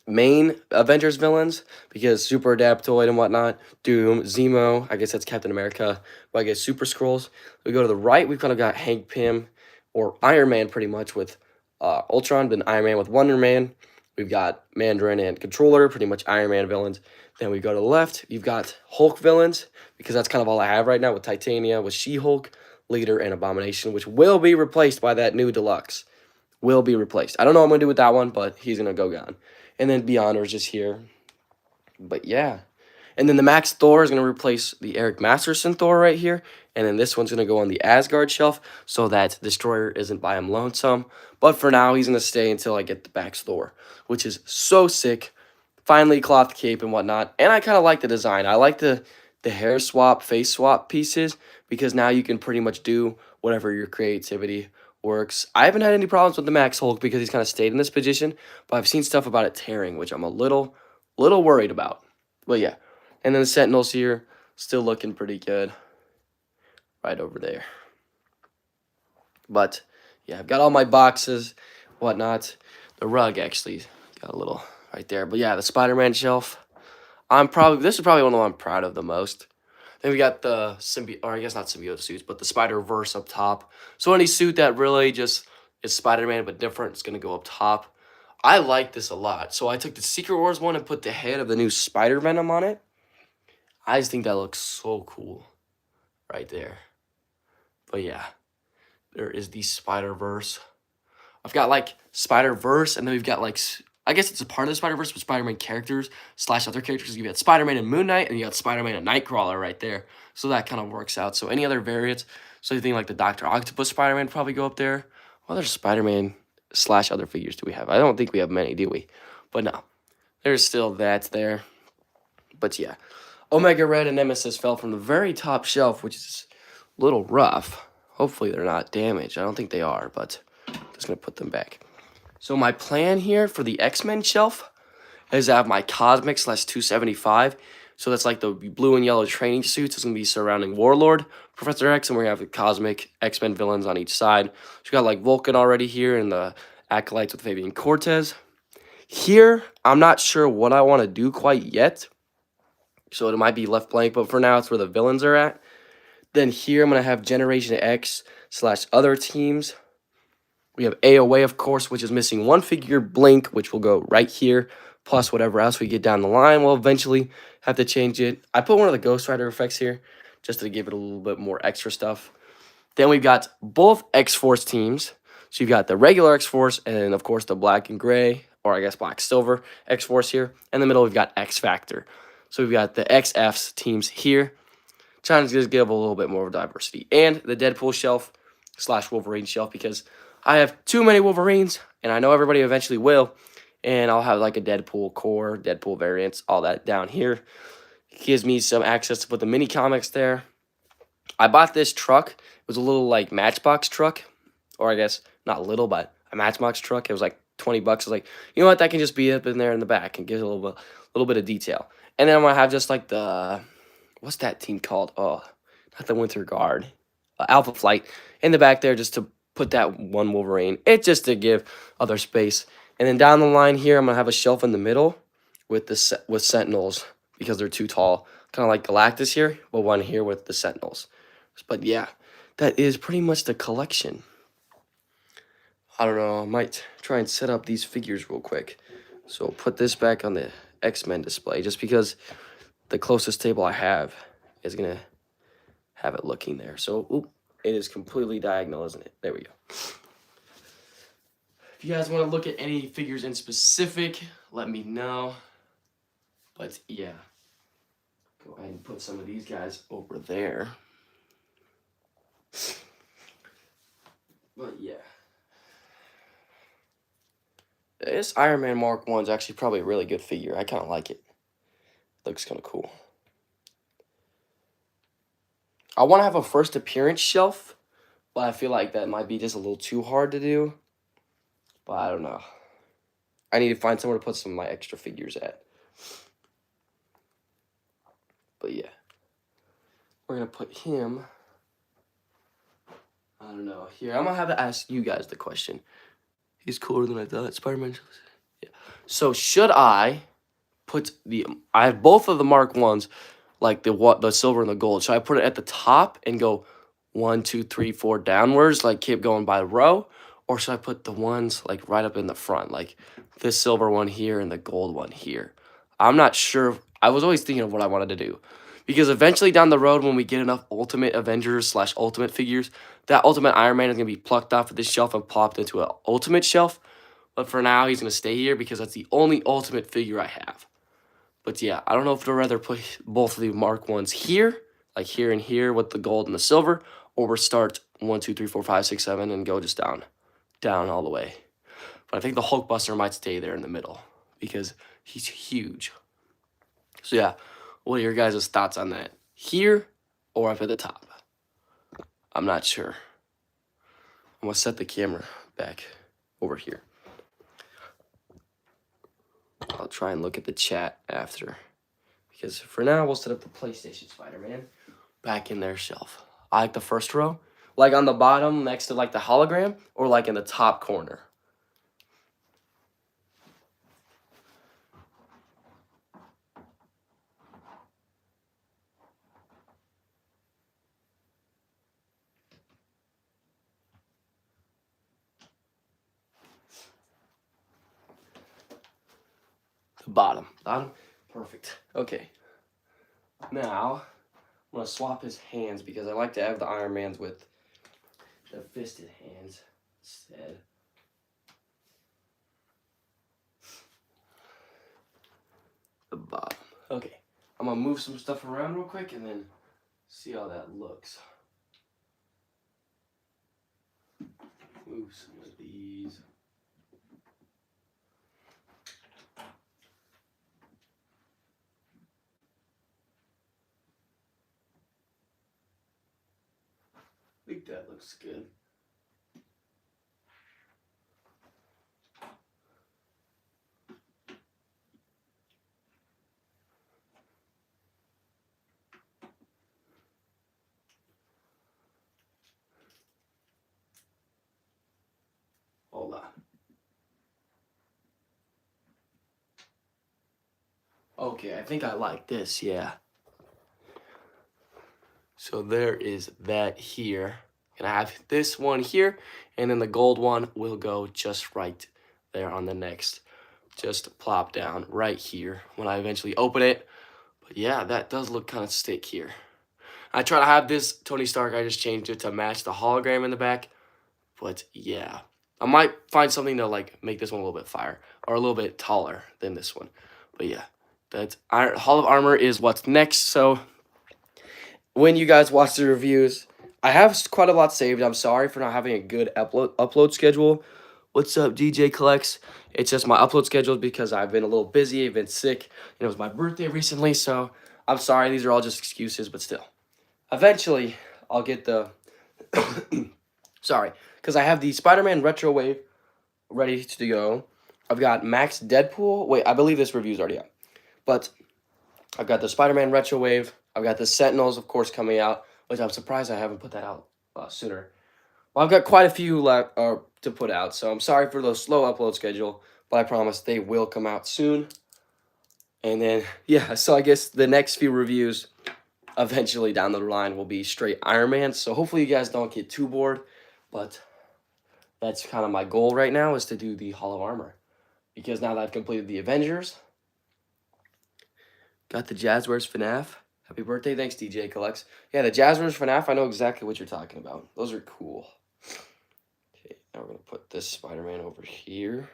[SPEAKER 1] main Avengers villains, because Super Adaptoid and whatnot, Doom, Zemo, I guess that's Captain America, but I guess Super Skrulls. We go to the right, we've kind of got Hank Pym, or Iron Man pretty much with Ultron, then Iron Man with Wonder Man. We've got Mandarin and Controller, pretty much Iron Man villains. Then we go to the left, you've got Hulk villains, because that's kind of all I have right now with Titania, with She-Hulk, Leader, and Abomination, which will be replaced by that new Deluxe. Will be replaced. I don't know what I'm going to do with that one, but he's going to go gone. And then Beyonder's just here. But yeah. And then the Max Thor is going to replace the Eric Masterson Thor right here. And then this one's going to go on the Asgard shelf so that Destroyer isn't by him lonesome. But for now, he's going to stay until I get the Max Thor, which is so sick. Finally, cloth cape and whatnot. And I kind of like the design. I like the hair swap, face swap pieces, because now you can pretty much do whatever your creativity works. I haven't had any problems with the Max Hulk because he's kind of stayed in this position, but I've seen stuff about it tearing, which I'm a little worried about. But yeah. And then the Sentinels here, still looking pretty good. Right over there. But, yeah, I've got all my boxes, whatnot. The rug, actually, got a little right there. But, yeah, the Spider-Man shelf. This is probably one of the I'm proud of the most. Then we got the or I guess not symbiote suits, but the Spider-Verse up top. So any suit that really just is Spider-Man but different is going to go up top. I like this a lot. So I took the Secret Wars one and put the head of the new Spider-Venom on it. I just think that looks so cool right there. But yeah, there is the Spider-Verse. I've got like Spider-Verse, and then we've got like, I guess it's a part of the Spider-Verse with Spider-Man characters / other characters. You got Spider-Man and Moon Knight, and you got Spider-Man and Nightcrawler right there. So that kind of works out. So any other variants, so you think like the Dr. Octopus Spider-Man probably go up there. What other Spider-Man / other figures do we have? I don't think we have many, do we? But no, there's still that there. But yeah, Omega Red and Nemesis fell from the very top shelf, which is a little rough. Hopefully they're not damaged. I don't think they are, but I'm just going to put them back. So my plan here for the X-Men shelf is to have my Cosmic / 275 So that's like the blue and yellow training suits. It's going to be surrounding Warlord, Professor X, and we're going to have the cosmic X-Men villains on each side. So we got like Vulcan already here and the Acolytes with Fabian Cortez. Here, I'm not sure what I want to do quite yet. So it might be left blank, but for now, it's where the villains are at. Then here, I'm going to have Generation X / other teams. We have AOA, of course, which is missing one figure, Blink, which will go right here, plus whatever else we get down the line. We'll eventually have to change it. I put one of the Ghost Rider effects here just to give it a little bit more extra stuff. Then we've got both X-Force teams. So you've got the regular X-Force and, of course, the black and gray, or I guess black silver X-Force here. In the middle, we've got X-Factor. So we've got the XFs teams here. Trying to just give a little bit more diversity. And the Deadpool shelf / Wolverine shelf, because I have too many Wolverines, and I know everybody eventually will, and I'll have like a Deadpool core, Deadpool variants, all that down here. It gives me some access to put the mini comics there. I bought this truck. It was a little like Matchbox truck, or I guess not little, but a Matchbox truck. It was like 20 bucks. I was like, you know what, that can just be up in there in the back and give a little bit of detail. And then I'm gonna have just like the, what's that team called? Oh, not the Winter Guard, Alpha Flight in the back there, just to put that one Wolverine. It's just to give other space. And then down the line here, I'm gonna have a shelf in the middle with Sentinels because they're too tall, kind of like Galactus here, but one here with the Sentinels. But yeah, that is pretty much the collection. I don't know, I might try and set up these figures real quick. So put this back on the X-Men display just because the closest table I have is gonna have it looking there. So, oop, it is completely diagonal, isn't it? There we go. If you guys want to look at any figures in specific, let me know. But yeah, go ahead and put some of these guys over there. But yeah, this Iron Man Mark 1 is actually probably a really good figure. I kind of like it. Looks kind of cool. I want to have a first appearance shelf, but I feel like that might be just a little too hard to do. But I don't know. I need to find somewhere to put some of my extra figures at. But yeah, we're going to put him, I don't know, here. I'm going to have to ask you guys the question. He's cooler than I thought. Spider-Man. Yeah. So should I put I have both of the Mark 1s, like the silver and the gold. Should I put it at the top and go 1, 2, 3, 4 downwards, like keep going by row? Or should I put the ones like right up in the front, like this silver one here and the gold one here? I'm not sure. I was always thinking of what I wanted to do. Because eventually down the road, when we get enough Ultimate Avengers / Ultimate figures, that Ultimate Iron Man is going to be plucked off of this shelf and popped into an Ultimate shelf. But for now, he's going to stay here because that's the only Ultimate figure I have. But yeah, I don't know if I'd rather put both of the Mark 1s here, like here and here with the gold and the silver, or we start 1, 2, 3, 4, 5, 6, 7 and go just down all the way. But I think the Hulkbuster might stay there in the middle because he's huge. So yeah, what are your guys' thoughts on that? Here or up at the top? I'm not sure. I'm going to set the camera back over here. I'll try and look at the chat after. Because for now, we'll set up the PlayStation Spider-Man back in their shelf. I like the first row. Like on the bottom next to like the hologram, or like in the top corner. The bottom. Bottom? Perfect. Okay. Now, I'm going to swap his hands because I like to have the Iron Mans with the fisted hands instead. The bottom. Okay. I'm going to move some stuff around real quick and then see how that looks. Move some of these. I think that looks good. Okay, I think I like this, yeah. So there is that here. And I have this one here, and then the gold one will go just right there on the next. Just plop down right here when I eventually open it. But yeah, that does look kind of stick here. I try to have this Tony Stark, I just changed it to match the hologram in the back. But yeah, I might find something to like make this one a little bit fire or a little bit taller than this one. But yeah, that Hall of Armor is what's next. So when you guys watch the reviews, I have quite a lot saved. I'm sorry for not having a good upload schedule. What's up, DJ Collects? It's just my upload schedule because I've been a little busy. I've been sick. It was my birthday recently, so I'm sorry. These are all just excuses, but still. Eventually, I'll get the... sorry, because I have the Spider-Man Retro Wave ready to go. I've got Max Deadpool. Wait, I believe this review's already out. But I've got the Spider-Man Retro Wave. I've got the Sentinels, of course, coming out, which I'm surprised I haven't put that out sooner. Well, I've got quite a few left to put out, so I'm sorry for the slow upload schedule, but I promise they will come out soon. And then, yeah, so I guess the next few reviews eventually down the line will be straight Iron Man, so hopefully you guys don't get too bored, but that's kind of my goal right now is to do the Hall of Armor. Because now that I've completed the Avengers, got the Jazzwares FNAF. Happy birthday. Thanks, DJ Collects. Yeah, the Jazzwares FNAF, I know exactly what you're talking about. Those are cool. Okay, now we're going to put this Spider-Man over here.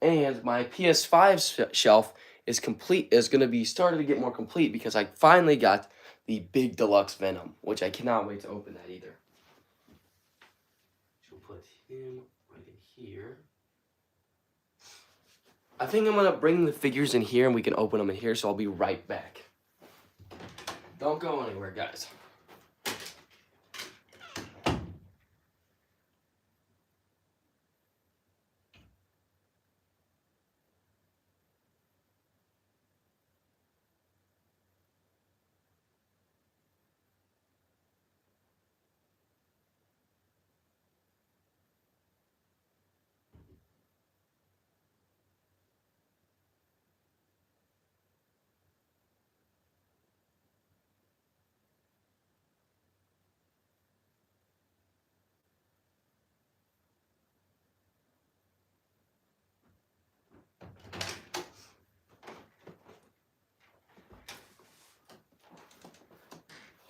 [SPEAKER 1] And my PS5 shelf is complete. Is going to be starting to get more complete because I finally got the big deluxe Venom, which I cannot wait to open that either. So we'll put him right in here. I think I'm going to bring the figures in here and we can open them in here, so I'll be right back. Don't go anywhere, guys.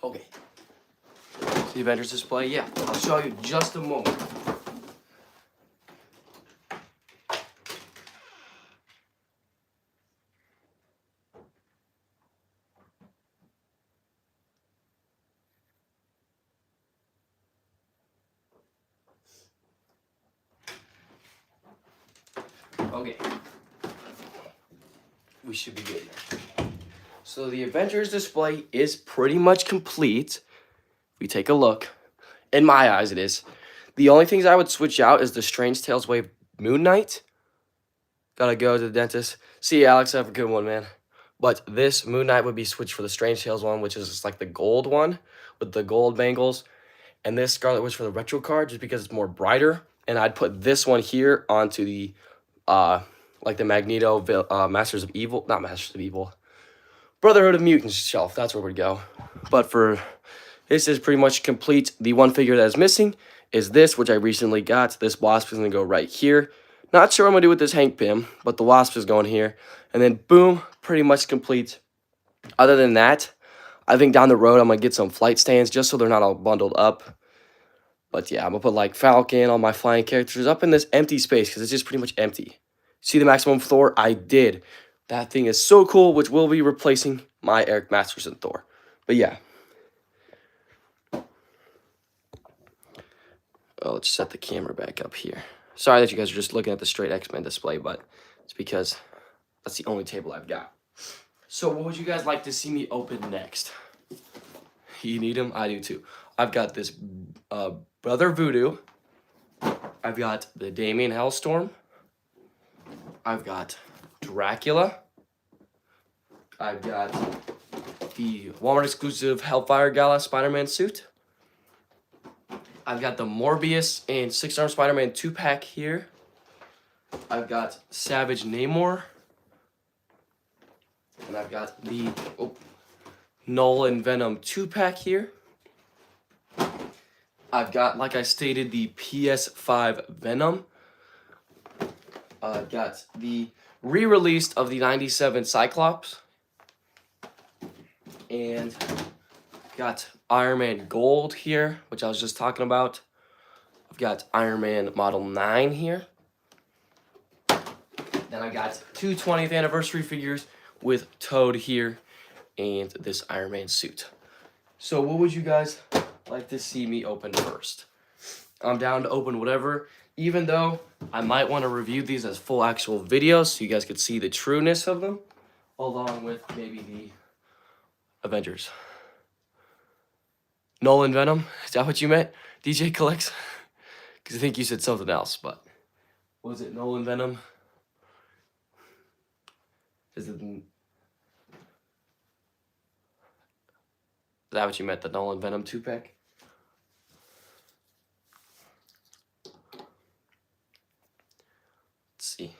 [SPEAKER 1] Okay. The Avengers display, yeah. I'll show you just a moment. Okay. We should be good now. So the Avengers display is pretty much complete. If we take a look, in my eyes it is. The only things I would switch out is the Strange Tales Wave Moon Knight. Gotta go to the dentist. See you, Alex. Have a good one, man. But this Moon Knight would be switched for the Strange Tales one, which is just like the gold one with the gold bangles. And this Scarlet Witch for the retro card, just because it's more brighter. And I'd put this one here onto the, like the Magneto Masters of Evil, not Masters of Evil, Brotherhood of Mutants shelf. That's where we'd go. But for this is pretty much complete. The one figure that is missing is this, which I recently got. This Wasp is gonna go right here. Not sure what I'm gonna do with this Hank Pym, but the Wasp is going here. And then boom, pretty much complete. Other than that, I think down the road I'm gonna get some flight stands just so they're not all bundled up. But yeah, I'm gonna put like Falcon, all my flying characters up in this empty space because it's just pretty much empty. See the Maximum Thor? I did. That thing is so cool, which will be replacing my Eric Masterson Thor. But yeah. Oh, let's set the camera back up here. Sorry that you guys are just looking at the straight X-Men display, but it's because that's the only table I've got. So what would you guys like to see me open next? You need them? I do too. I've got this Brother Voodoo. I've got the Damien Hellstorm. I've got Dracula. I've got the Walmart exclusive Hellfire Gala Spider-Man suit. I've got the Morbius and 6-arm Spider-Man 2-pack here. I've got Savage Namor. And I've got the Nolan Venom 2-pack here. I've got, like I stated, the PS5 Venom. I've got the re-released of the 97 Cyclops. And got Iron Man Gold here, which I was just talking about. I've got Iron Man Model 9 here. Then I got two 20th anniversary figures with Toad here and this Iron Man suit. So what would you guys like to see me open first? I'm down to open whatever, even though I might want to review these as full actual videos so you guys could see the trueness of them, along with maybe the Avengers. Nolan Venom, is that what you meant? DJ Collects? Because I think you said something else, but was it Nolan Venom? Is that what you meant, the Nolan Venom 2-pack? Let's see.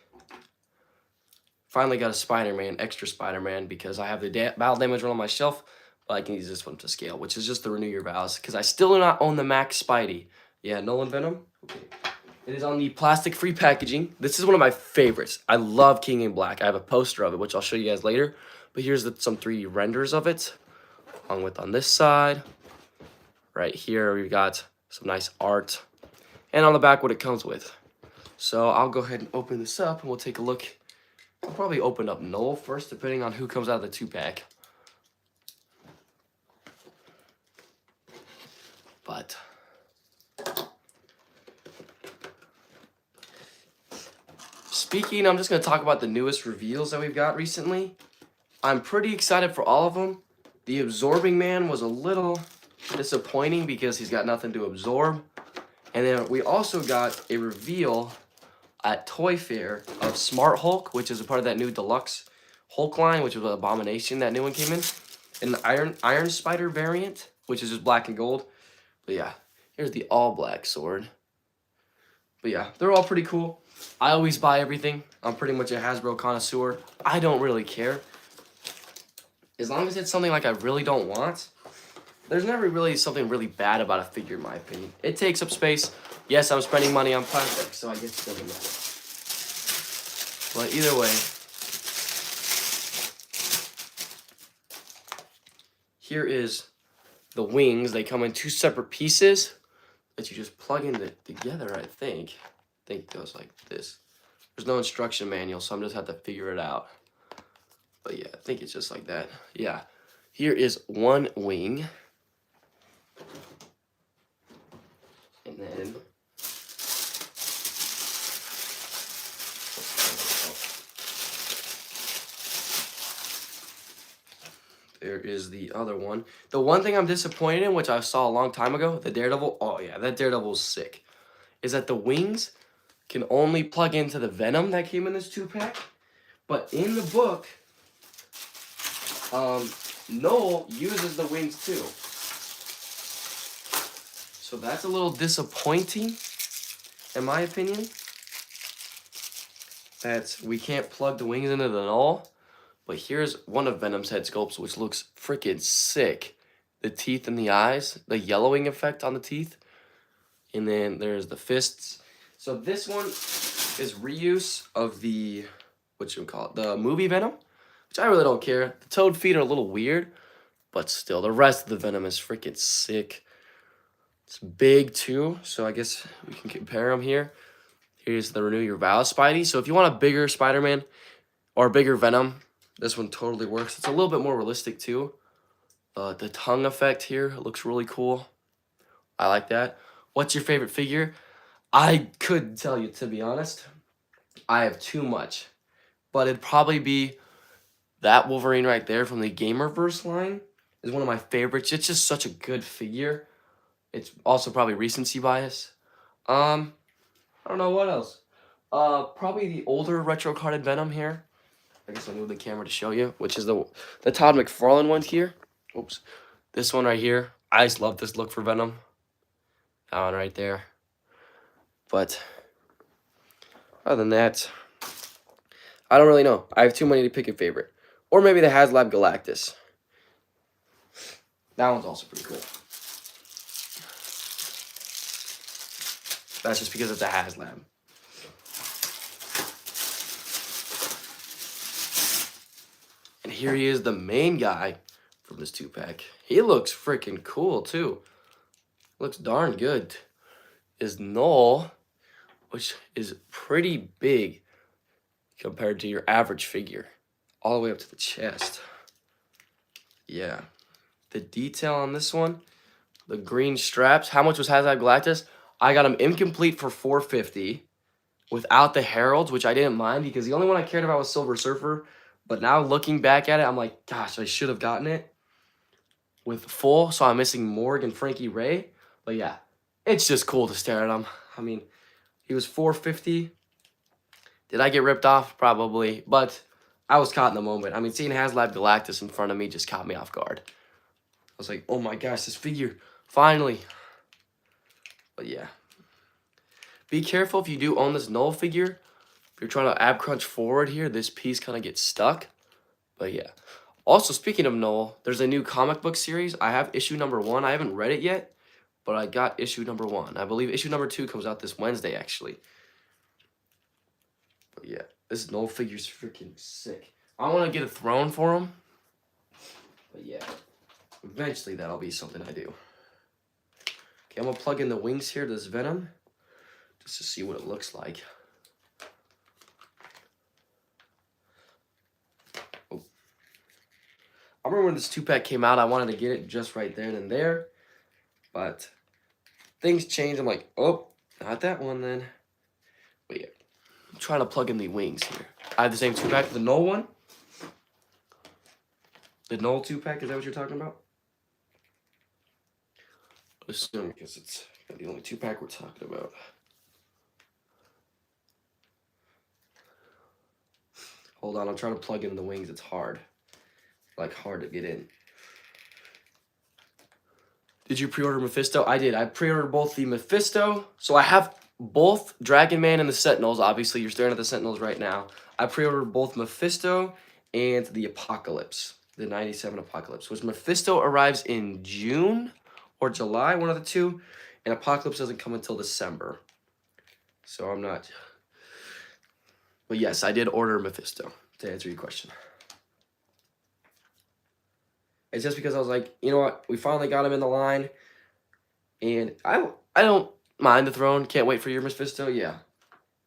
[SPEAKER 1] Finally got a Spider-Man, extra Spider-Man, because I have the battle damage run on my shelf, but I can use this one to scale, which is just the Renew Your Vows, because I still do not own the Max Spidey. Yeah, Nolan Venom. Okay. It is on the plastic-free packaging. This is one of my favorites. I love King in Black. I have a poster of it, which I'll show you guys later. But here's some 3D renders of it, along with on this side. Right here, we've got some nice art. And on the back, what it comes with. So I'll go ahead and open this up, and we'll take a look. I'll probably open up Noel first, depending on who comes out of the 2-pack. But speaking, I'm just going to talk about the newest reveals that we've got recently. I'm pretty excited for all of them. The Absorbing Man was a little disappointing because he's got nothing to absorb. And then we also got a reveal at Toy Fair of Smart Hulk, which is a part of that new deluxe Hulk line, which was an Abomination. That new one came in. And the Iron Spider variant, which is just black and gold. But yeah, here's the all-black sword. But yeah, they're all pretty cool. I always buy everything. I'm pretty much a Hasbro connoisseur. I don't really care. As long as it's something like I really don't want, there's never really something really bad about a figure, in my opinion. It takes up space. Yes, I'm spending money on plastic, so I guess it doesn't matter. But either way, here is the wings. They come in 2 separate pieces that you just plug in together, I think. I think it goes like this. There's no instruction manual, so I'm just have to figure it out. But yeah, I think it's just like that. Yeah. Here is one wing. And then there is the other one. The one thing I'm disappointed in, which I saw a long time ago, the Daredevil. Oh yeah, that Daredevil's sick. Is that the wings can only plug into the Venom that came in this 2-pack. But in the book, Noel uses the wings too. So that's a little disappointing, in my opinion, that we can't plug the wings into the Noel. But here's one of Venom's head sculpts, which looks freaking sick. The teeth and the eyes, the yellowing effect on the teeth. And then there's the fists. So this one is reuse of the, the movie Venom, which I really don't care. The Toad feet are a little weird, but still, the rest of the Venom is freaking sick. It's big too, so I guess we can compare them here. Here's the Renew Your Vows Spidey. So if you want a bigger Spider-Man or a bigger Venom, this one totally works. It's a little bit more realistic too. The tongue effect here looks really cool. I like that. What's your favorite figure? I couldn't tell you, to be honest. I have too much. But it'd probably be that Wolverine right there from the Gamerverse line. Is one of my favorites. It's just such a good figure. It's also probably recency bias. I don't know what else. Probably the older retro carded Venom here. I guess I'll move the camera to show you, which is the Todd McFarlane one here. Oops. This one right here. I just love this look for Venom. That one right there. But other than that, I don't really know. I have too many to pick a favorite. Or maybe the HasLab Galactus. That one's also pretty cool. That's just because it's a HasLab. And here he is, the main guy from this 2-pack. He looks freaking cool, too. Looks darn good. Is Null, which is pretty big compared to your average figure. All the way up to the chest. Yeah. The detail on this one, the green straps. How much was HasLab Galactus? I got him incomplete for $450 without the heralds, which I didn't mind because the only one I cared about was Silver Surfer. But now looking back at it, I'm like, gosh, I should have gotten it with full. So I'm missing Morg and Frankie Ray. But yeah, it's just cool to stare at him. I mean, he was $450. Did I get ripped off? Probably. But I was caught in the moment. I mean, seeing HasLab Galactus in front of me just caught me off guard. I was like, oh my gosh, this figure, finally. But yeah. Be careful if you do own this Null figure. If you're trying to ab crunch forward here, this piece kind of gets stuck. But yeah. Also, speaking of Null, there's a new comic book series. I have issue number 1. I haven't read it yet, but I got issue number 1. I believe issue number 2 comes out this Wednesday, actually. But yeah, this Null figure's freaking sick. I want to get a throne for him. But yeah, eventually that'll be something I do. Okay, I'm going to plug in the wings here to this Venom just to see what it looks like. Oh. I remember when this 2-pack came out, I wanted to get it just right then and there. But things changed. I'm like, oh, not that one then. But yeah, I'm trying to plug in the wings here. I have the same 2-pack, the Null one. The Null 2-pack, is that what you're talking about? Assume because it's the only 2-pack we're talking about. Hold on, I'm trying to plug in the wings. It's hard. Like, hard to get in. Did you pre-order Mephisto? I did. I pre-ordered both the Mephisto. So I have both Dragon Man and the Sentinels. Obviously, you're staring at the Sentinels right now. I pre-ordered both Mephisto and the Apocalypse. The 97 Apocalypse. Which Mephisto arrives in June or July, one of the two. And Apocalypse doesn't come until December. So I'm not... But yes, I did order Mephisto, to answer your question. It's just because I was like, you know what? We finally got him in the line. And I don't mind the throne. Can't wait for your Mephisto. Yeah.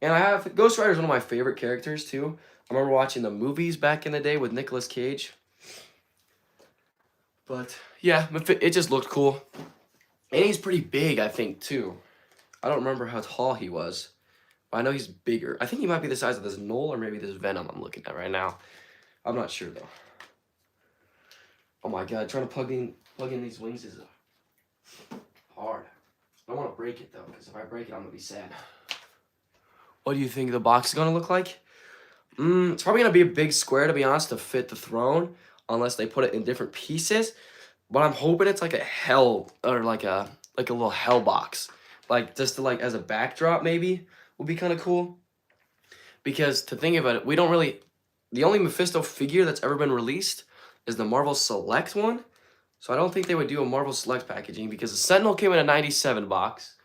[SPEAKER 1] And I have... Ghost Rider is one of my favorite characters, too. I remember watching the movies back in the day with Nicolas Cage. But, yeah, it just looked cool. And he's pretty big, I think, too. I don't remember how tall he was. But I know he's bigger. I think he might be the size of this Null or maybe this Venom I'm looking at right now. I'm not sure, though. Oh, my God. Trying to plug in these wings is hard. I don't want to break it, though, because if I break it, I'm going to be sad. What do you think the box is going to look like? It's probably going to be a big square, to be honest, to fit the throne, unless they put it in different pieces. But I'm hoping it's like a hell, or like a little hell box. Like, just to, like, as a backdrop, maybe, would be kind of cool. Because, to think about it, we don't really... The only Mephisto figure that's ever been released is the Marvel Select one. So I don't think they would do a Marvel Select packaging because the Sentinel came in a 97 box.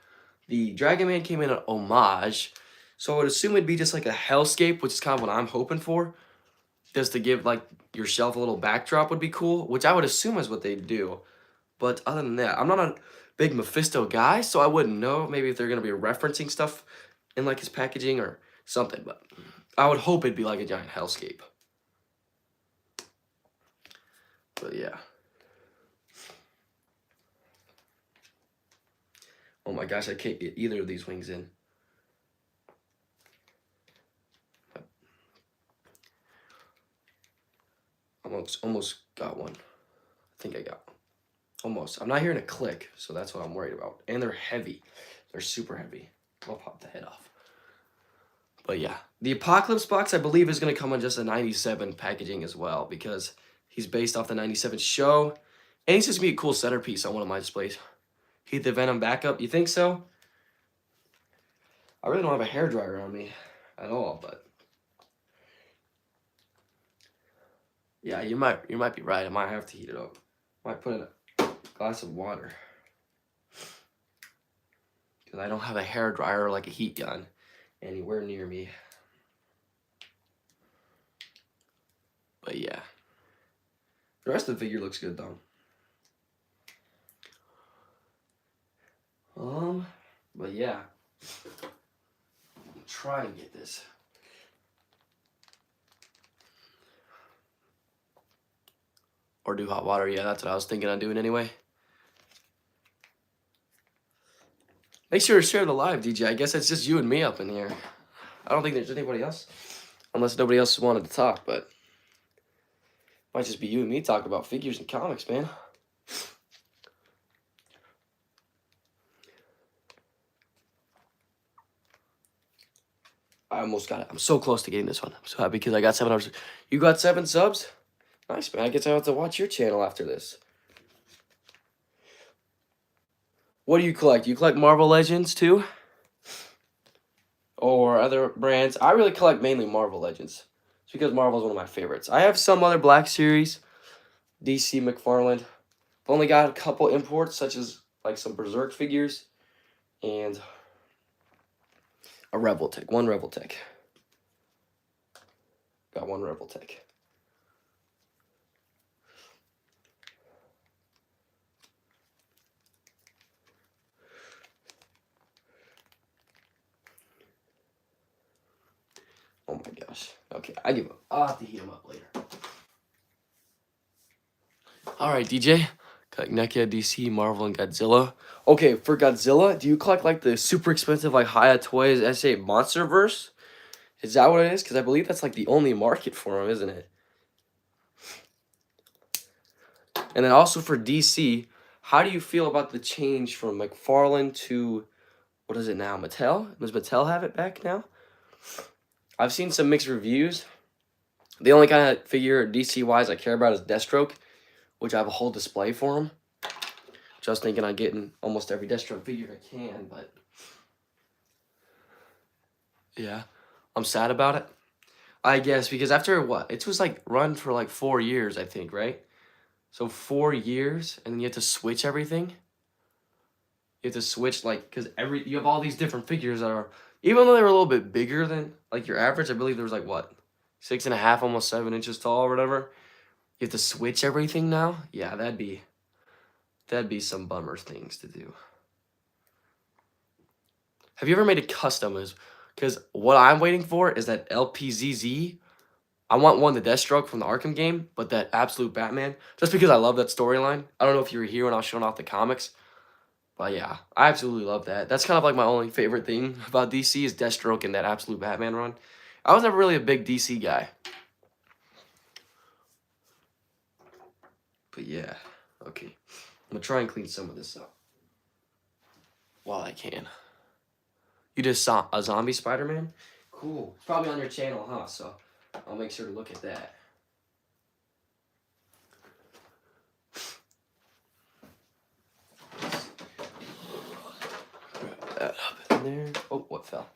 [SPEAKER 1] The Dragon Man came in an Homage. So I would assume it'd be just like a Hellscape, which is kind of what I'm hoping for. Just to give like yourself a little backdrop would be cool, which I would assume is what they do. But other than that, I'm not a big Mephisto guy, so I wouldn't know. Maybe if they're going to be referencing stuff in like his packaging or something. But I would hope it'd be like a giant Hellscape. But yeah. Oh my gosh, I can't get either of these wings in. Almost got one. I think I got one. Almost. I'm not hearing a click, so that's what I'm worried about. And they're heavy. They're super heavy. I'll pop the head off. But yeah. The Apocalypse box, I believe, is going to come on just a 97 packaging as well, because he's based off the 97 show. And he's just going to be a cool centerpiece on one of my displays. Heat the Venom backup. You think so? I really don't have a hairdryer on me at all, but... Yeah, you might be right. I might have to heat it up. Might put in a glass of water. Because I don't have a hair dryer or like a heat gun anywhere near me. But yeah. The rest of the figure looks good though. But yeah. Try and get this. Or do hot water. Yeah, that's what I was thinking of doing anyway. Make sure to share the live, DJ. I guess it's just you and me up in here. I don't think there's anybody else. Unless nobody else wanted to talk, but might just be you and me talking about figures and comics, man. I almost got it. I'm so close to getting this one. I'm so happy because I got 7 hours. You got 7 subs? Nice, man. I guess I have to watch your channel after this. What do you collect? You collect Marvel Legends too? Or other brands? I really collect mainly Marvel Legends. It's because Marvel is one of my favorites. I have some other Black Series, DC, McFarlane. I've only got a couple imports, such as like some Berserk figures and a Rebel Tech. One Rebel Tech. Got one Rebel Tech. Oh my gosh. Okay, I give up. I'll have to heat them up later. Alright, DJ. Collect NECA, DC, Marvel, and Godzilla. Okay, for Godzilla, do you collect like the super expensive like Hiya Toys S8 Monsterverse? Is that what it is? Because I believe that's like the only market for them, isn't it? And then also for DC, how do you feel about the change from McFarlane to, what is it now, Mattel? Does Mattel have it back now? I've seen some mixed reviews. The only kind of figure DC-wise I care about is Deathstroke, which I have a whole display for him. Just thinking on getting almost every Deathstroke figure I can, but yeah, I'm sad about it. I guess because after what? It was like run for like 4 years, I think, right? So 4 years, and then you have to switch everything. You have to switch like because you have all these different figures that are, even though they were a little bit bigger than like your average. I believe there was like what, 6.5, almost 7 inches tall or whatever. You have to switch everything now. Yeah, that'd be some bummer things to do. Have you ever made a custom? Because what I'm waiting for is that LPZZ. I want one, the Deathstroke from the Arkham game, but that Absolute Batman, just because I love that storyline. I don't know if you were here when I was showing off the comics, but yeah, I absolutely love that. That's kind of like my only favorite thing about DC is Deathstroke and that Absolute Batman run. I was never really a big DC guy. But yeah, okay. I'm going to try and clean some of this up while I can. You just saw a zombie Spider-Man? Cool. It's probably on your channel, huh? So I'll make sure to look at that. Grab that up in there. Oh, what fell?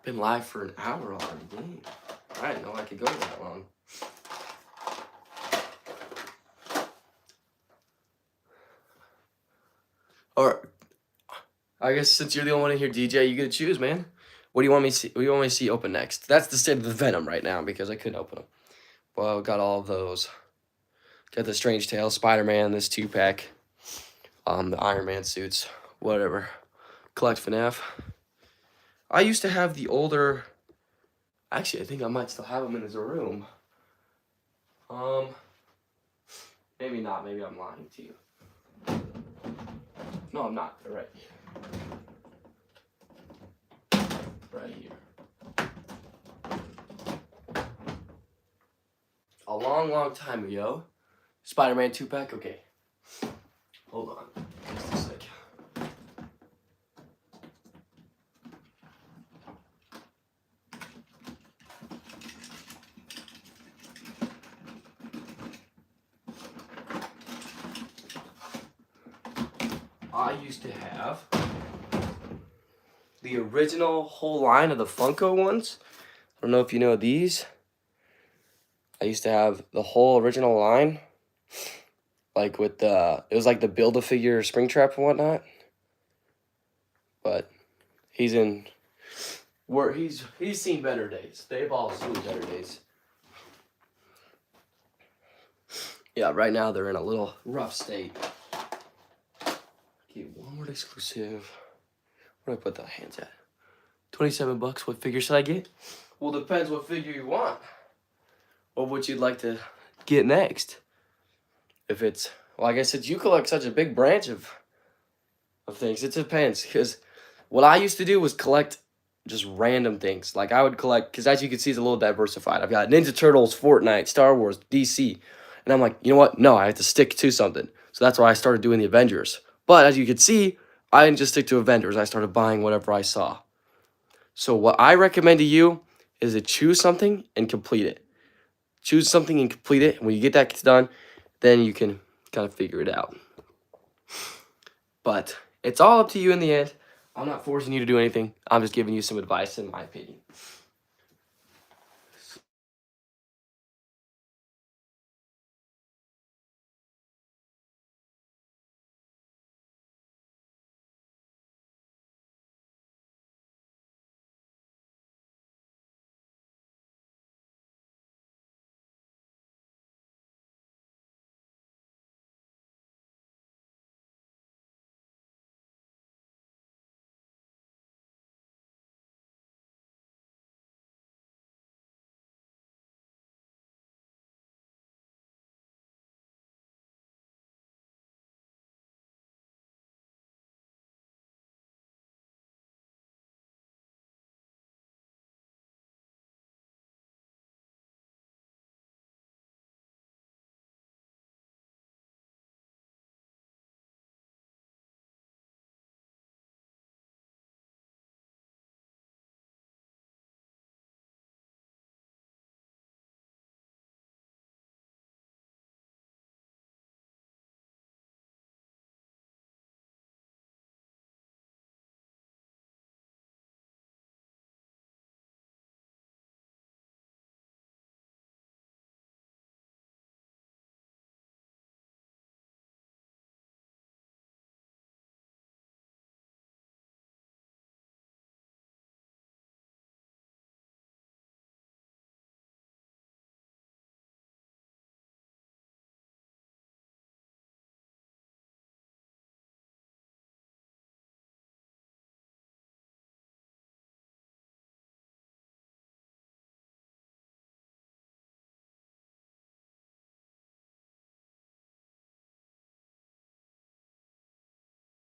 [SPEAKER 1] Been live for an hour already. Dang. I didn't know I could go that long. Or, I guess since you're the only one in here, DJ, you get to choose, man. What do you want me to see? What do you want me to see open next? That's the state of the Venom right now because I couldn't open them. Well, got all of those. Got the Strange Tale, Spider-Man, this 2-pack, the Iron Man suits, whatever. Collect FNAF. I used to have the older. Actually, I think I might still have them in his room. Maybe not. Maybe I'm lying to you. No, I'm not. They're right here. Right here. A long, long time ago. Spider-Man 2-pack? Okay. Hold on. Just a sec. I used to have the original whole line of the Funko ones. I don't know if you know these. I used to have the whole original line, like with the, it was like the Build-A-Figure Springtrap and whatnot. But he's seen better days. They've all seen better days. Yeah, right now they're in a little rough state. Okay, Walmart exclusive. Where do I put the hands at? $27. What figure should I get? Well, depends what figure you want. Or what you'd like to get next. If it's, well, I guess since you collect such a big branch of things, it depends. Because what I used to do was collect just random things. Like I would collect, because as you can see, it's a little diversified. I've got Ninja Turtles, Fortnite, Star Wars, DC. And I'm like, you know what? No, I have to stick to something. So that's why I started doing the Avengers. But as you can see, I didn't just stick to Avengers. I started buying whatever I saw. So what I recommend to you is to choose something and complete it. Choose something and complete it. And when you get that done, then you can kind of figure it out. But it's all up to you in the end. I'm not forcing you to do anything. I'm just giving you some advice in my opinion.